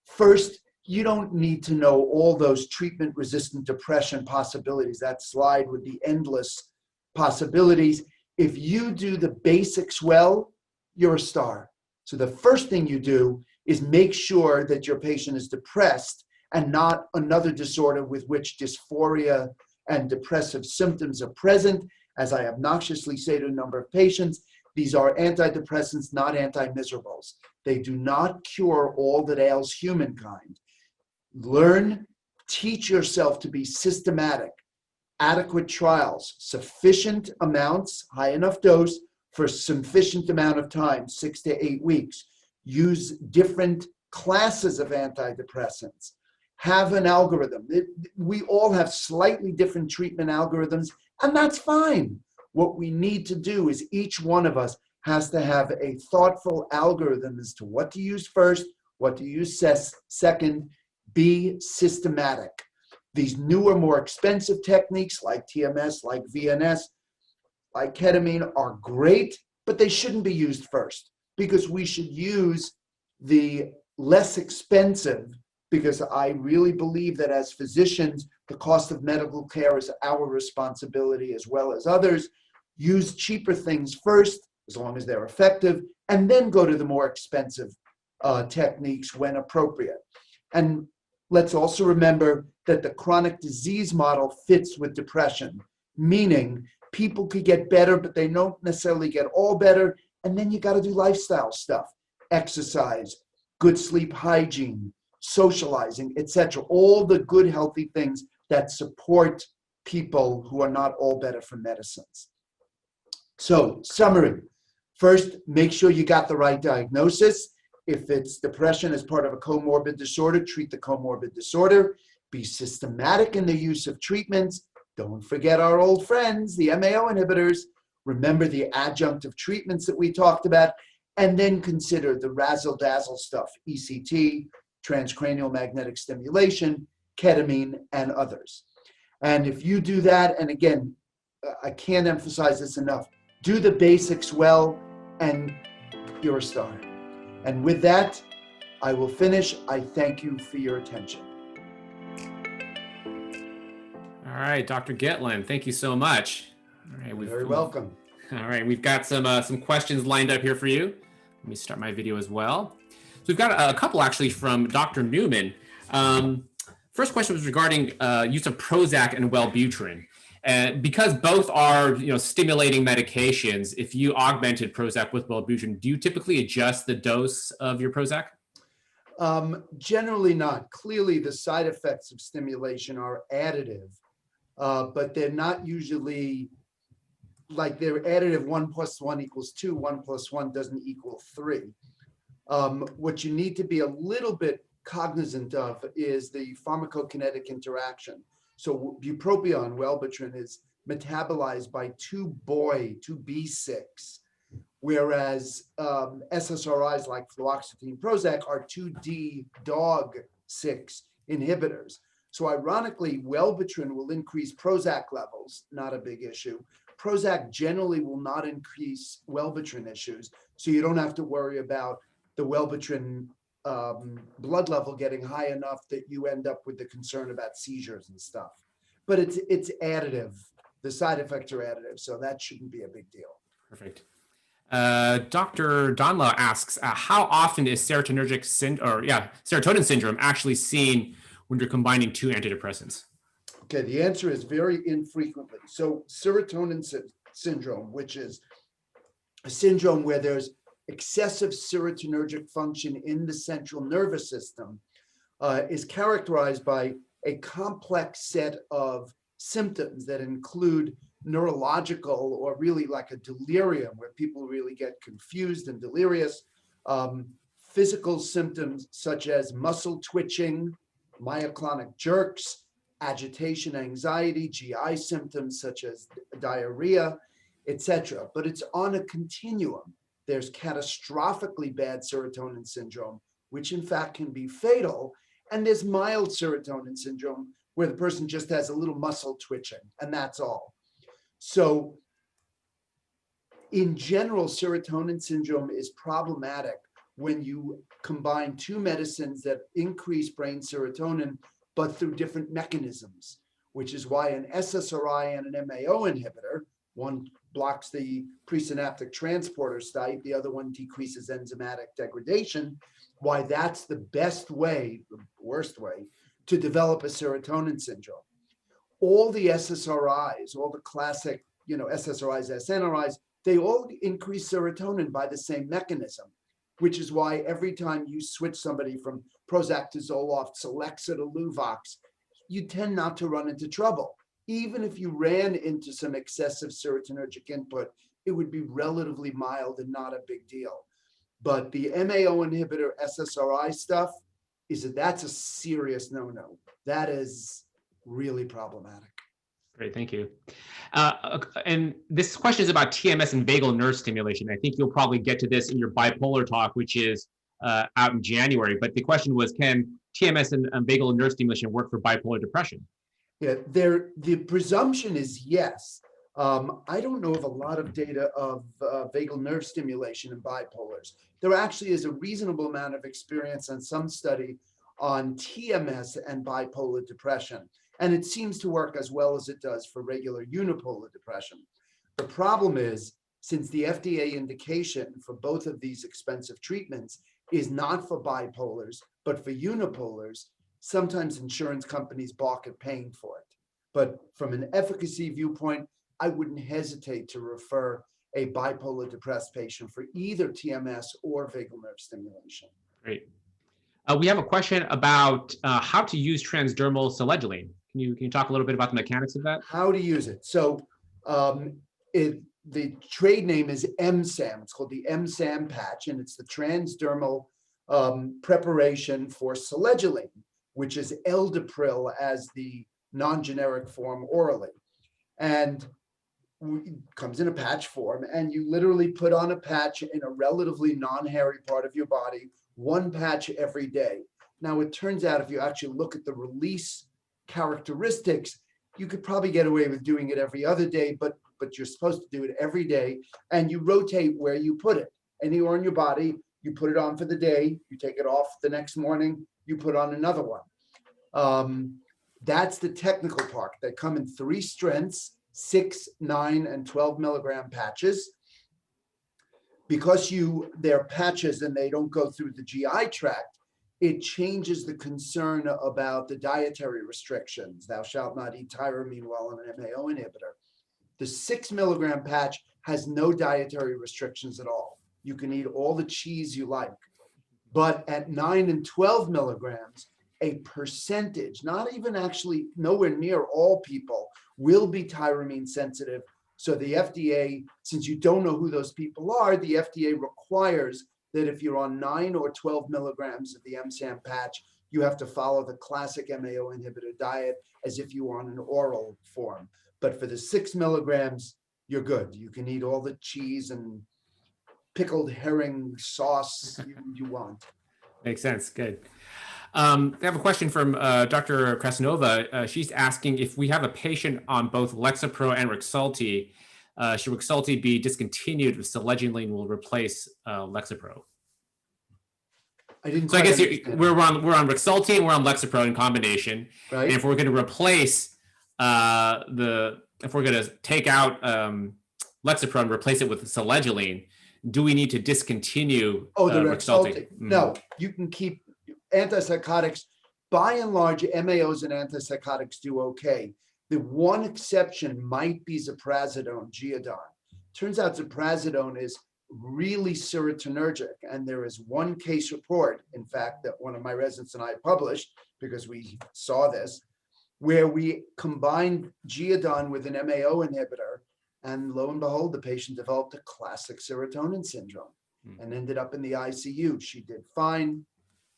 First, You don't need to know all those treatment-resistant depression possibilities, that slide with the endless possibilities. If you do the basics well, you're a star. So the first thing you do is make sure that your patient is depressed and not another disorder with which dysphoria and depressive symptoms are present. As I obnoxiously say to a number of patients, these are antidepressants, not anti-miserables. They do not cure all that ails humankind. Learn, teach yourself to be systematic, adequate trials, sufficient amounts, high enough dose for sufficient amount of time, 6 to 8 weeks. Use different classes of antidepressants. Have an algorithm. We all have slightly different treatment algorithms, and that's fine. What we need to do is each one of us has to have a thoughtful algorithm as to what to use first, what to use second. Be systematic. These newer, more expensive techniques like TMS, like VNS, like ketamine are great, but they shouldn't be used first, because we should use the less expensive, because I really believe that as physicians, the cost of medical care is our responsibility as well as others. Use cheaper things first, as long as they're effective, and then go to the more expensive techniques when appropriate. And let's also remember that the chronic disease model fits with depression, meaning people could get better, but they don't necessarily get all better. And then you got to do lifestyle stuff, exercise, good sleep hygiene, socializing, etc. All the good, healthy things that support people who are not all better from medicines. So, summary. First, make sure you got the right diagnosis. If it's depression as part of a comorbid disorder, treat the comorbid disorder. Be systematic in the use of treatments. Don't forget our old friends, the MAO inhibitors. Remember the adjunctive treatments that we talked about, and then consider the razzle-dazzle stuff, ECT, transcranial magnetic stimulation, ketamine, and others. And if you do that, and again, I can't emphasize this enough, do the basics well, and you're a star. And with that, I will finish. I thank you for your attention. All right, Dr. Gitlin, thank you so much. All right, You're very welcome. All right, we've got some questions lined up here for you. Let me start my video as well. So we've got a couple actually from Dr. Newman. First question was regarding use of Prozac and Wellbutrin. And because both are stimulating medications, if you augmented Prozac with Wellbutrin, do you typically adjust the dose of your Prozac? Generally not. Clearly, the side effects of stimulation are additive, but they're not usually like they're additive. 1 + 1 = 2. 1 + 1 doesn't equal 3. What you need to be a little bit cognizant of is the pharmacokinetic interaction. So bupropion, Wellbutrin, is metabolized by 2B6, whereas SSRIs like fluoxetine, Prozac are 2D-dog6 inhibitors. So ironically, Wellbutrin will increase Prozac levels, not a big issue. Prozac generally will not increase Wellbutrin issues, so you don't have to worry about the Wellbutrin blood level getting high enough that you end up with the concern about seizures and stuff. But it's additive. The side effects are additive, so that shouldn't be a big deal. Perfect. Dr. Donla asks, how often is serotonin syndrome actually seen when you're combining two antidepressants? Okay, the answer is very infrequently. So serotonin syndrome, which is a syndrome where there's excessive serotonergic function in the central nervous system, is characterized by a complex set of symptoms that include neurological, or really like a delirium where people really get confused and delirious, physical symptoms such as muscle twitching, myoclonic jerks, agitation, anxiety, GI symptoms such as diarrhea, etc. But it's on a continuum. There's catastrophically bad serotonin syndrome, which in fact can be fatal. And there's mild serotonin syndrome, where the person just has a little muscle twitching, and that's all. So in general, serotonin syndrome is problematic when you combine two medicines that increase brain serotonin, but through different mechanisms, which is why an SSRI and an MAO inhibitor, one blocks the presynaptic transporter site, the other one decreases enzymatic degradation, why that's the best way, the worst way, to develop a serotonin syndrome. All the SSRIs, all the classic, SSRIs, SNRIs, they all increase serotonin by the same mechanism, which is why every time you switch somebody from Prozac to Zoloft, Celexa to Luvox, you tend not to run into trouble. Even if you ran into some excessive serotonergic input, it would be relatively mild and not a big deal. But the MAO inhibitor SSRI stuff, that's a serious no-no. That is really problematic. Great, thank you. And this question is about TMS and vagal nerve stimulation. I think you'll probably get to this in your bipolar talk, which is out in January. But the question was, can TMS and vagal nerve stimulation work for bipolar depression? Yeah, the presumption is yes. I don't know of a lot of data of vagal nerve stimulation in bipolars. There actually is a reasonable amount of experience and some study on TMS and bipolar depression. And it seems to work as well as it does for regular unipolar depression. The problem is, since the FDA indication for both of these expensive treatments is not for bipolars, but for unipolars, sometimes insurance companies balk at paying for it. But from an efficacy viewpoint, I wouldn't hesitate to refer a bipolar depressed patient for either TMS or vagal nerve stimulation. Great. We have a question about how to use transdermal selegiline. Can you talk a little bit about the mechanics of that? How to use it. So the trade name is MSAM. It's called the MSAM patch, and it's the transdermal preparation for selegiline, which is Eldepril as the non-generic form orally. And it comes in a patch form, and you literally put on a patch in a relatively non-hairy part of your body, one patch every day. Now, it turns out if you actually look at the release characteristics, you could probably get away with doing it every other day, but you're supposed to do it every day, and you rotate where you put it. Anywhere in your body, you put it on for the day, you take it off the next morning, you put on another one. That's the technical part. They come in 3 strengths, 6, 9, and 12 milligram patches. Because they're patches and they don't go through the GI tract, it changes the concern about the dietary restrictions. Thou shalt not eat tyramine while on an MAO inhibitor. The 6 milligram patch has no dietary restrictions at all. You can eat all the cheese you like. But at 9 and 12 milligrams, a percentage, not even actually nowhere near all people, will be tyramine sensitive. So the FDA, since you don't know who those people are, the FDA requires that if you're on 9 or 12 milligrams of the MSAM patch, you have to follow the classic MAO inhibitor diet as if you were on an oral form. But for the 6 milligrams, you're good. You can eat all the cheese and pickled herring sauce you want. Makes sense. Good. I have a question from Dr. Krasnova. She's asking if we have a patient on both Lexapro and Rexulti, should Rexulti be discontinued if selegiline will replace Lexapro? I didn't. So I guess we're on Rexulti and we're on Lexapro in combination. Right. And if we're going to replace if we're going to take out Lexapro and replace it with selegiline, do we need to discontinue the Rexulti? No, you can keep antipsychotics. By and large, MAOs and antipsychotics do okay. The one exception might be ziprasidone, Gitlin. Turns out ziprasidone is really serotonergic, and there is one case report, in fact, that one of my residents and I published, because we saw this, where we combined Gitlin with an MAO inhibitor, and lo and behold, the patient developed a classic serotonin syndrome and ended up in the ICU. She did fine.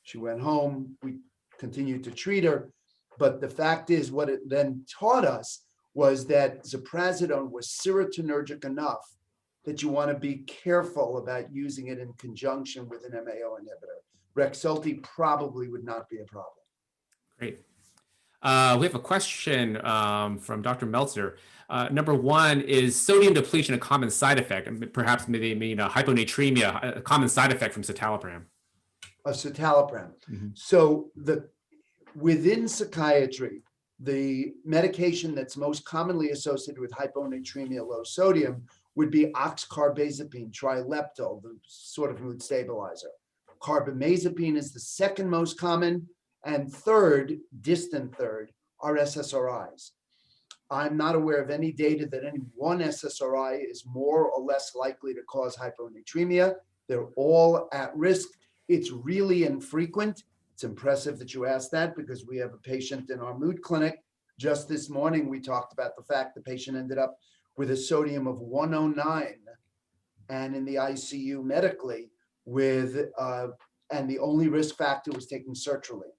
She went home. We continued to treat her. But the fact is, what it then taught us was that ziprasidone was serotonergic enough that you want to be careful about using it in conjunction with an MAO inhibitor. Rexulti probably would not be a problem. Great. We have a question from Dr. Meltzer. Number one, is sodium depletion a common side effect? And perhaps maybe mean hyponatremia, a common side effect from citalopram. Of citalopram. Mhm. So within psychiatry, the medication that's most commonly associated with hyponatremia, low sodium, would be oxcarbazepine, trileptal, the sort of mood stabilizer. Carbamazepine is the second most common, and third, distant third, are SSRIs. I'm not aware of any data that any one SSRI is more or less likely to cause hyponatremia. They're all at risk. It's really infrequent. It's impressive that you asked that, because we have a patient in our mood clinic. Just this morning, we talked about the fact the patient ended up with a sodium of 109 and in the ICU medically with, and the only risk factor was taking sertraline.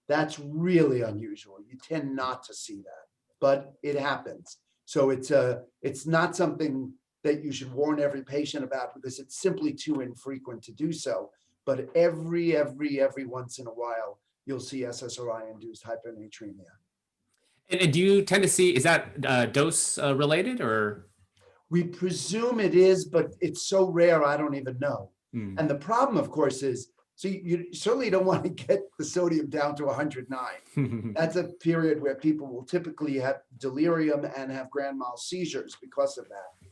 That's really unusual. You tend not to see that, but it happens. So it's not something that you should warn every patient about, because it's simply too infrequent to do so. But every once in a while, you'll see SSRI-induced hyponatremia. And do you tend to see, is that dose related or? We presume it is, but it's so rare, I don't even know. Hmm. And the problem, of course, is, so you certainly don't want to get the sodium down to 109. That's a period where people will typically have delirium and have grand mal seizures because of that.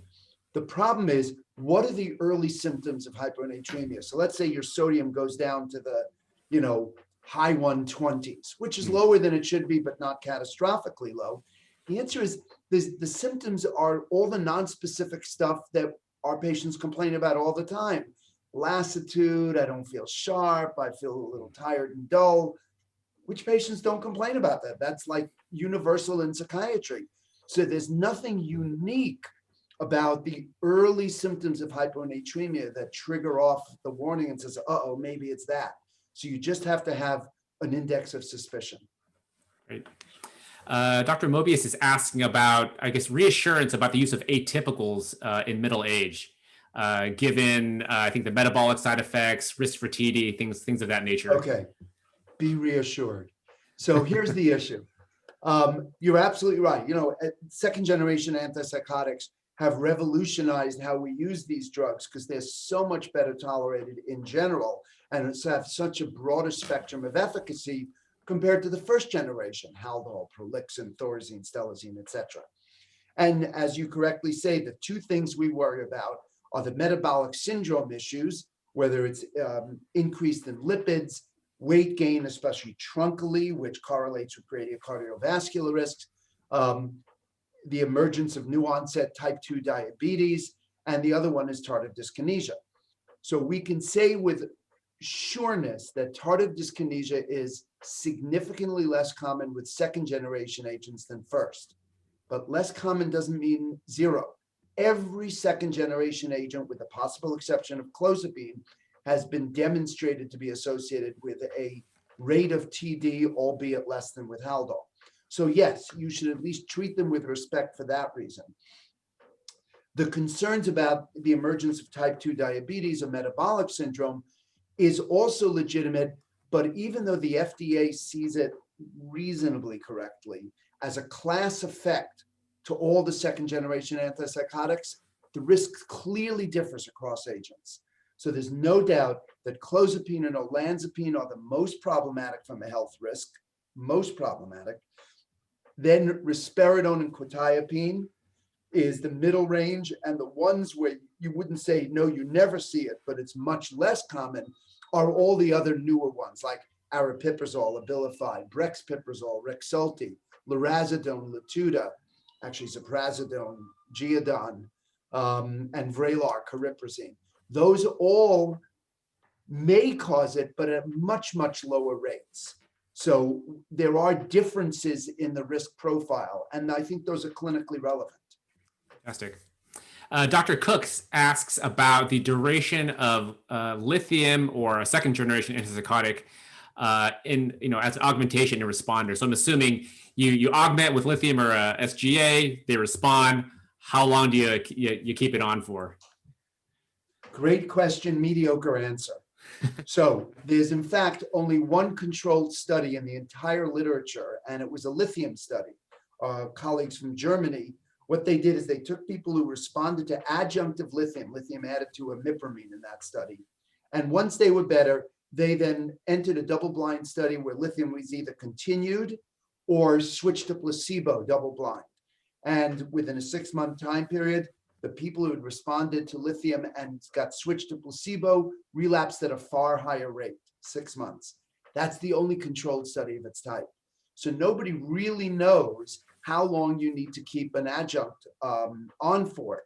The problem is, what are the early symptoms of hyponatremia? So let's say your sodium goes down to the, high 120s, which is lower than it should be, but not catastrophically low. The answer is the symptoms are all the non-specific stuff that our patients complain about all the time. Lassitude, I don't feel sharp, I feel a little tired and dull. Which patients don't complain about that? That's like universal in psychiatry. So there's nothing unique about the early symptoms of hyponatremia that trigger off the warning and says, uh-oh, maybe it's that. So you just have to have an index of suspicion. Great. Dr. Mobius is asking about, I guess, reassurance about the use of atypicals in middle age, given, I think, the metabolic side effects, risk for TD, things of that nature. Okay, be reassured. So here's the issue. You're absolutely right. Second generation antipsychotics have revolutionized how we use these drugs, because they're so much better tolerated in general, and it's have such a broader spectrum of efficacy compared to the first generation, Haldol, Prolixin, Thorazine, Stelazine, etc. And as you correctly say, the two things we worry about are the metabolic syndrome issues, whether it's increased in lipids, weight gain, especially truncally, which correlates with greater cardiovascular risks, the emergence of new onset type 2 diabetes, and the other one is tardive dyskinesia. So we can say with sureness that tardive dyskinesia is significantly less common with second generation agents than first, but less common doesn't mean zero. Every second generation agent, with the possible exception of clozapine, has been demonstrated to be associated with a rate of TD, albeit less than with Haldol. So yes, you should at least treat them with respect for that reason. The concerns about the emergence of type 2 diabetes or metabolic syndrome is also legitimate, but even though the FDA sees it reasonably correctly as a class effect to all the second generation antipsychotics, the risk clearly differs across agents. So there's no doubt that clozapine and olanzapine are the most problematic from a health risk, most problematic. Then risperidone and quetiapine is the middle range, and the ones where you wouldn't say, no, you never see it, but it's much less common, are all the other newer ones, like aripiprazole, Abilify, brexpiprazole, Rexulti, lurasidone, Latuda, actually ziprasidone, Geodon, and Vraylar, cariprazine. Those all may cause it, but at much, much lower rates. So there are differences in the risk profile, and I think those are clinically relevant. Fantastic. Dr. Cooks asks about the duration of lithium or a second generation antipsychotic as an augmentation in responders. So I'm assuming you augment with lithium or a SGA, they respond. How long do you keep it on for? Great question, mediocre answer. So there's in fact only one controlled study in the entire literature, and it was a lithium study. Colleagues from Germany, what they did is they took people who responded to adjunctive lithium added to imipramine in that study. And once they were better, they then entered a double-blind study where lithium was either continued or switched to placebo, double-blind. And within a 6-month time period, the people who had responded to lithium and got switched to placebo relapsed at a far higher rate, 6 months. That's the only controlled study of its type. So nobody really knows how long you need to keep an adjunct on for.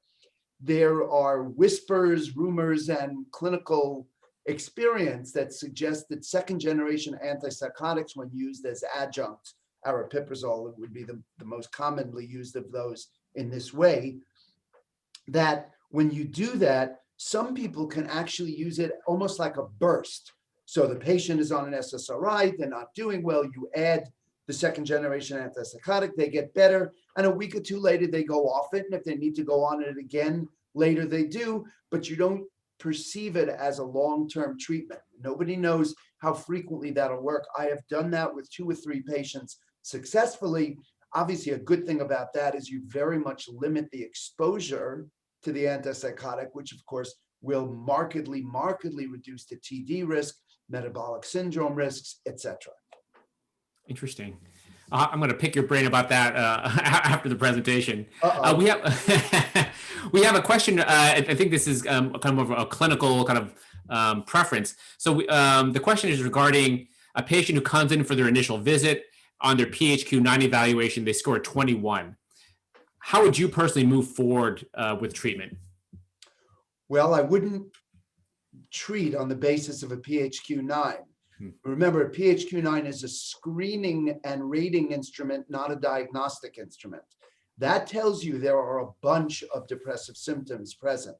There are whispers, rumors, and clinical experience that suggest that second-generation antipsychotics, when used as adjuncts, aripiprazole would be the most commonly used of those in this way, that when you do that, some people can actually use it almost like a burst. So the patient is on an SSRI, they're not doing well, you add the second-generation antipsychotic, they get better, and a week or two later, they go off it, and if they need to go on it again later, they do, but you don't perceive it as a long-term treatment. Nobody knows how frequently that'll work. I have done that with 2 or 3 patients successfully. Obviously, a good thing about that is you very much limit the exposure to the antipsychotic, which of course will markedly reduce the TD risk, metabolic syndrome risks, etc. Interesting. I'm going to pick your brain about that after the presentation. We have we have a question. I think this is kind of a clinical kind of preference. So the question is regarding a patient who comes in for their initial visit. On their PHQ-9 evaluation, they score 21. How would you personally move forward with treatment? Well, I wouldn't treat on the basis of a PHQ-9. Remember, a PHQ-9 is a screening and rating instrument, not a diagnostic instrument. That tells you there are a bunch of depressive symptoms present.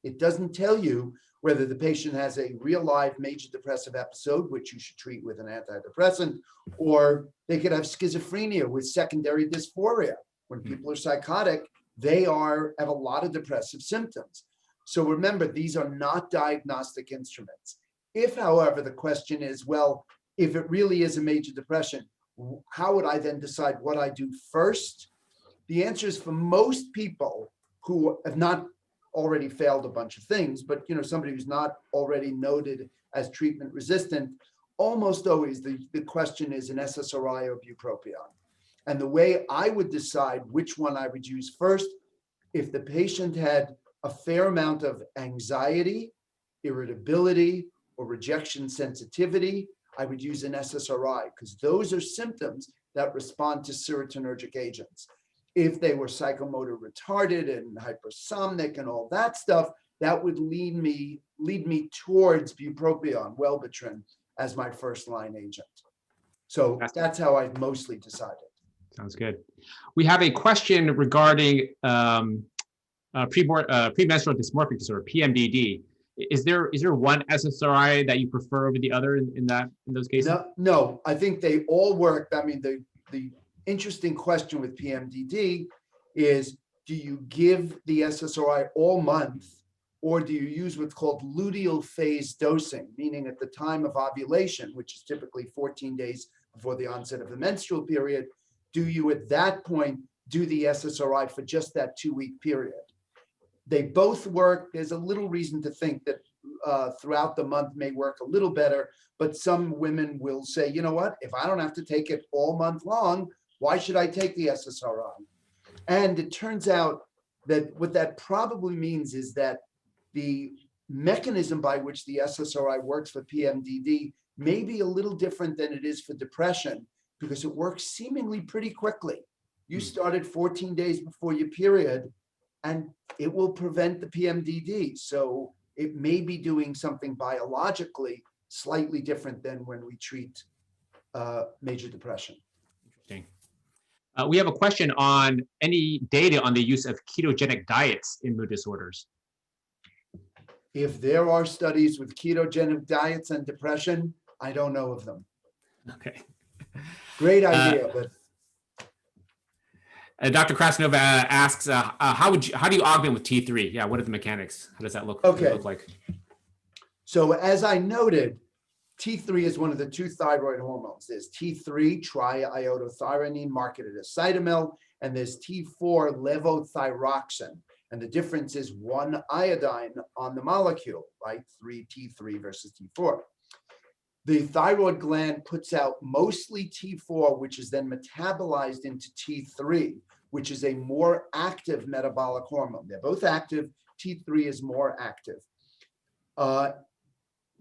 It doesn't tell you whether the patient has a real live major depressive episode, which you should treat with an antidepressant, or they could have schizophrenia with secondary dysphoria. When people are psychotic, they have a lot of depressive symptoms. So remember, these are not diagnostic instruments. If, however, the question is, well, if it really is a major depression, how would I then decide what I do first? The answer is, for most people who have not already failed a bunch of things, but somebody who's not already noted as treatment resistant, almost always the question is an SSRI or bupropion. And the way I would decide which one I would use first, if the patient had a fair amount of anxiety, irritability, or rejection sensitivity, I would use an SSRI, because those are symptoms that respond to serotonergic agents. If they were psychomotor retarded and hypersomnic and all that stuff, that would lead me towards bupropion, Wellbutrin, as my first line agent. So that's how I've mostly decided. Sounds good. We have a question regarding premenstrual dysmorphic disorder, PMDD. Is there one SSRI that you prefer over the other in those cases? No, I think they all work. I mean, the interesting question with PMDD is, do you give the SSRI all month, or do you use what's called luteal phase dosing, meaning at the time of ovulation, which is typically 14 days before the onset of the menstrual period, do you at that point do the SSRI for just that 2-week period? They both work. There's a little reason to think that throughout the month may work a little better, but some women will say, you know what, if I don't have to take it all month long, why should I take the SSRI? And it turns out that what that probably means is that the mechanism by which the SSRI works for PMDD may be a little different than it is for depression, because it works seemingly pretty quickly. You started 14 days before your period, and it will prevent the PMDD. So it may be doing something biologically slightly different than when we treat major depression. Interesting. We have a question on any data on the use of ketogenic diets in mood disorders. If there are studies with ketogenic diets and depression, I don't know of them. Okay. Great idea, but Dr. Krasnova asks, how do you augment with T3? Yeah, what are the mechanics? How does that look, okay. look like? So as I noted, T3 is one of the two thyroid hormones. There's T3, triiodothyronine, marketed as Cytomel, and there's T4, levothyroxine. And the difference is one iodine on the molecule, right? T3 versus T4. The thyroid gland puts out mostly T4, which is then metabolized into T3, which is a more active metabolic hormone. They're both active. T3 is more active.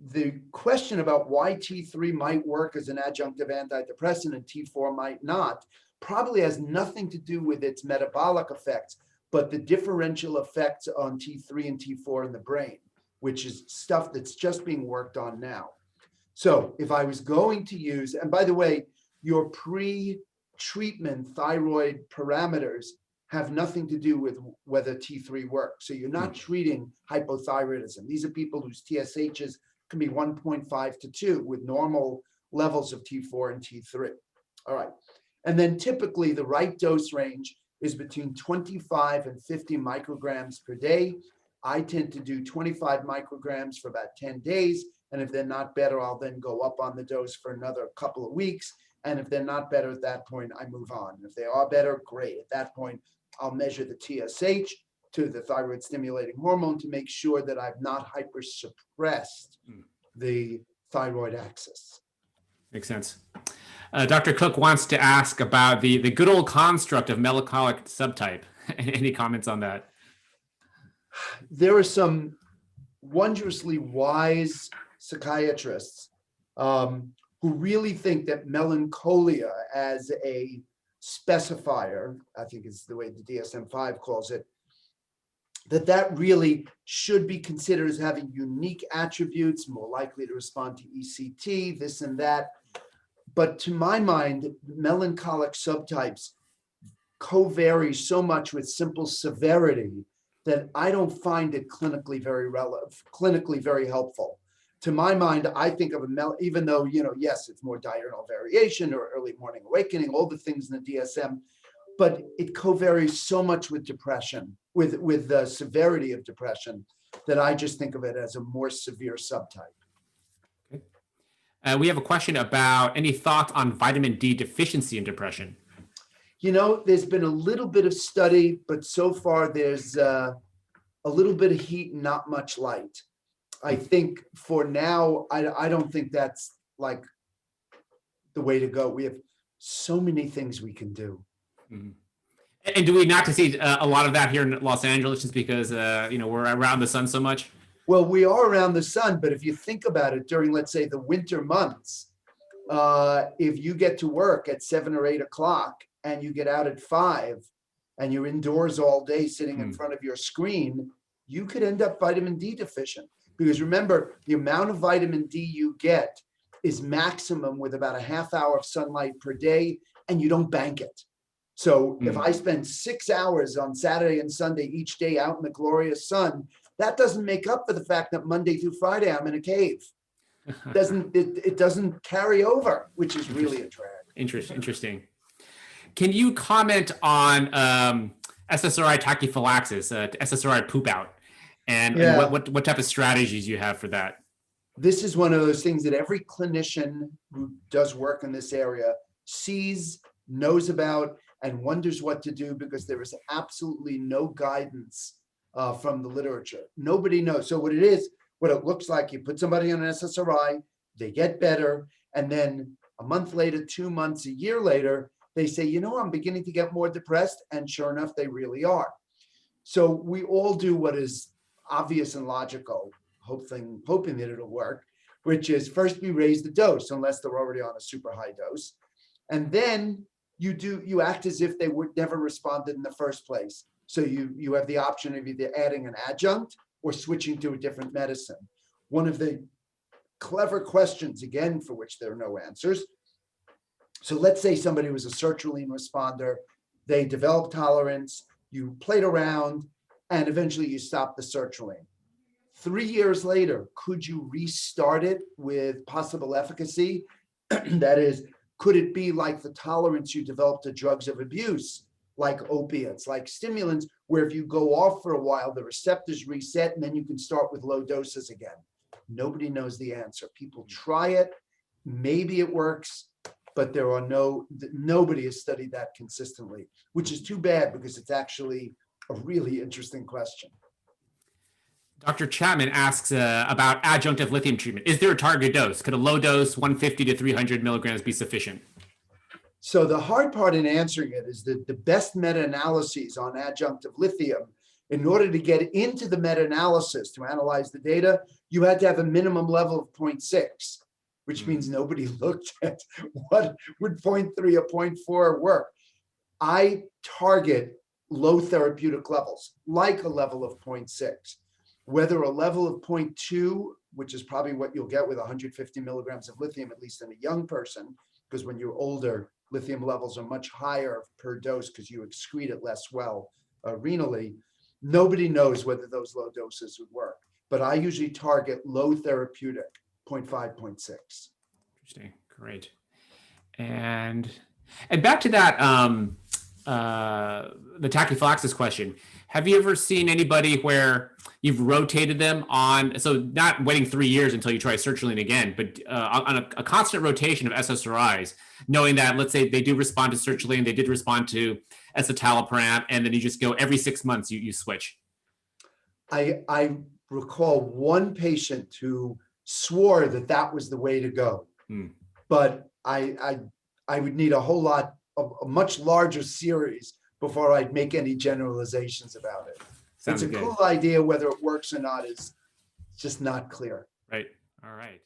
The question about why T3 might work as an adjunctive antidepressant and T4 might not probably has nothing to do with its metabolic effects, but the differential effects on T3 and T4 in the brain, which is stuff that's just being worked on now. So if I was going to use, and by the way, your pre-treatment thyroid parameters have nothing to do with whether T3 works. So you're not treating hypothyroidism. These are people whose TSHs can be 1.5 to 2 with normal levels of T4 and T3. All right. And then typically the right dose range is between 25 and 50 micrograms per day. I tend to do 25 micrograms for about 10 days. And if they're not better, I'll then go up on the dose for another couple of weeks. And if they're not better at that point, I move on. If they are better, great. At that point, I'll measure the TSH, to the thyroid stimulating hormone, to make sure that I've not hypersuppressed the thyroid axis. Makes sense. Dr. Cook wants to ask about the good old construct of melancholic subtype. Any comments on that? There are some wondrously wise psychiatrists who really think that melancholia as a specifier, I think is the way the DSM-5 calls it, that really should be considered as having unique attributes, more likely to respond to ECT, this and that. But to my mind, melancholic subtypes co-vary so much with simple severity that I don't find it clinically very relevant, clinically very helpful. To my mind, I think of even though, yes, it's more diurnal variation or early morning awakening, all the things in the DSM, but it co-varies so much with depression, with the severity of depression, that I just think of it as a more severe subtype. Okay. We have a question about any thoughts on vitamin D deficiency in depression. There's been a little bit of study, but so far there's a little bit of heat and not much light. I think for now, I don't think that's like the way to go. We have so many things we can do. Mm-hmm. And do we not to see a lot of that here in Los Angeles just because, we're around the sun so much? Well, we are around the sun, but if you think about it during, let's say, the winter months, if you get to work at 7 or 8 o'clock and you get out at 5 and you're indoors all day sitting in front of your screen, you could end up vitamin D deficient. Because remember, the amount of vitamin D you get is maximum with about a half hour of sunlight per day, and you don't bank it. So if I spend 6 hours on Saturday and Sunday each day out in the glorious sun, that doesn't make up for the fact that Monday through Friday I'm in a cave. It doesn't carry over, which is really a drag. Interesting. Can you comment on SSRI tachyphylaxis, SSRI poop out, and what type of strategies you have for that? This is one of those things that every clinician who does work in this area sees, knows about, and wonders what to do, because there is absolutely no guidance from the literature. Nobody knows. So what it looks like, you put somebody on an SSRI, they get better, and then a month later, 2 months, a year later, they say, I'm beginning to get more depressed, and sure enough, they really are. So we all do what is obvious and logical, hoping that it'll work, which is first we raise the dose, unless they're already on a super high dose, and then you act as if they would never responded in the first place. So you have the option of either adding an adjunct or switching to a different medicine. One of the clever questions, again, for which there are no answers. So let's say somebody was a sertraline responder, they developed tolerance, you played around, and eventually you stopped the sertraline. 3 years later, could you restart it with possible efficacy? That is, could it be like the tolerance you developed to drugs of abuse, like opiates, like stimulants, where if you go off for a while, the receptors reset and then you can start with low doses again? Nobody knows the answer. People try it, maybe it works, but nobody has studied that consistently, which is too bad because it's actually a really interesting question. Dr. Chapman asks about adjunctive lithium treatment. Is there a target dose? Could a low dose, 150 to 300 milligrams, be sufficient? So the hard part in answering it is that the best meta-analyses on adjunctive lithium, in order to get into the meta-analysis to analyze the data, you had to have a minimum level of 0.6, which means nobody looked at what would 0.3 or 0.4 work. I target low therapeutic levels, like a level of 0.6. Whether a level of 0.2, which is probably what you'll get with 150 milligrams of lithium, at least in a young person, because when you're older, lithium levels are much higher per dose because you excrete it less well renally. Nobody knows whether those low doses would work, but I usually target low therapeutic, 0.5, 0.6. Interesting. Great. And back to that, the tachyphylaxis question. Have you ever seen anybody where you've rotated them on, so not waiting 3 years until you try sertraline again, but on a constant rotation of SSRIs, knowing that, let's say they do respond to sertraline, they did respond to escitalopram, and then you just go every 6 months, you switch? I recall one patient who swore that that was the way to go, but I would need a whole lot of a much larger series before I'd make any generalizations about it. Sounds it's a good. cool idea. Whether it works or not is just not clear. Right. All right.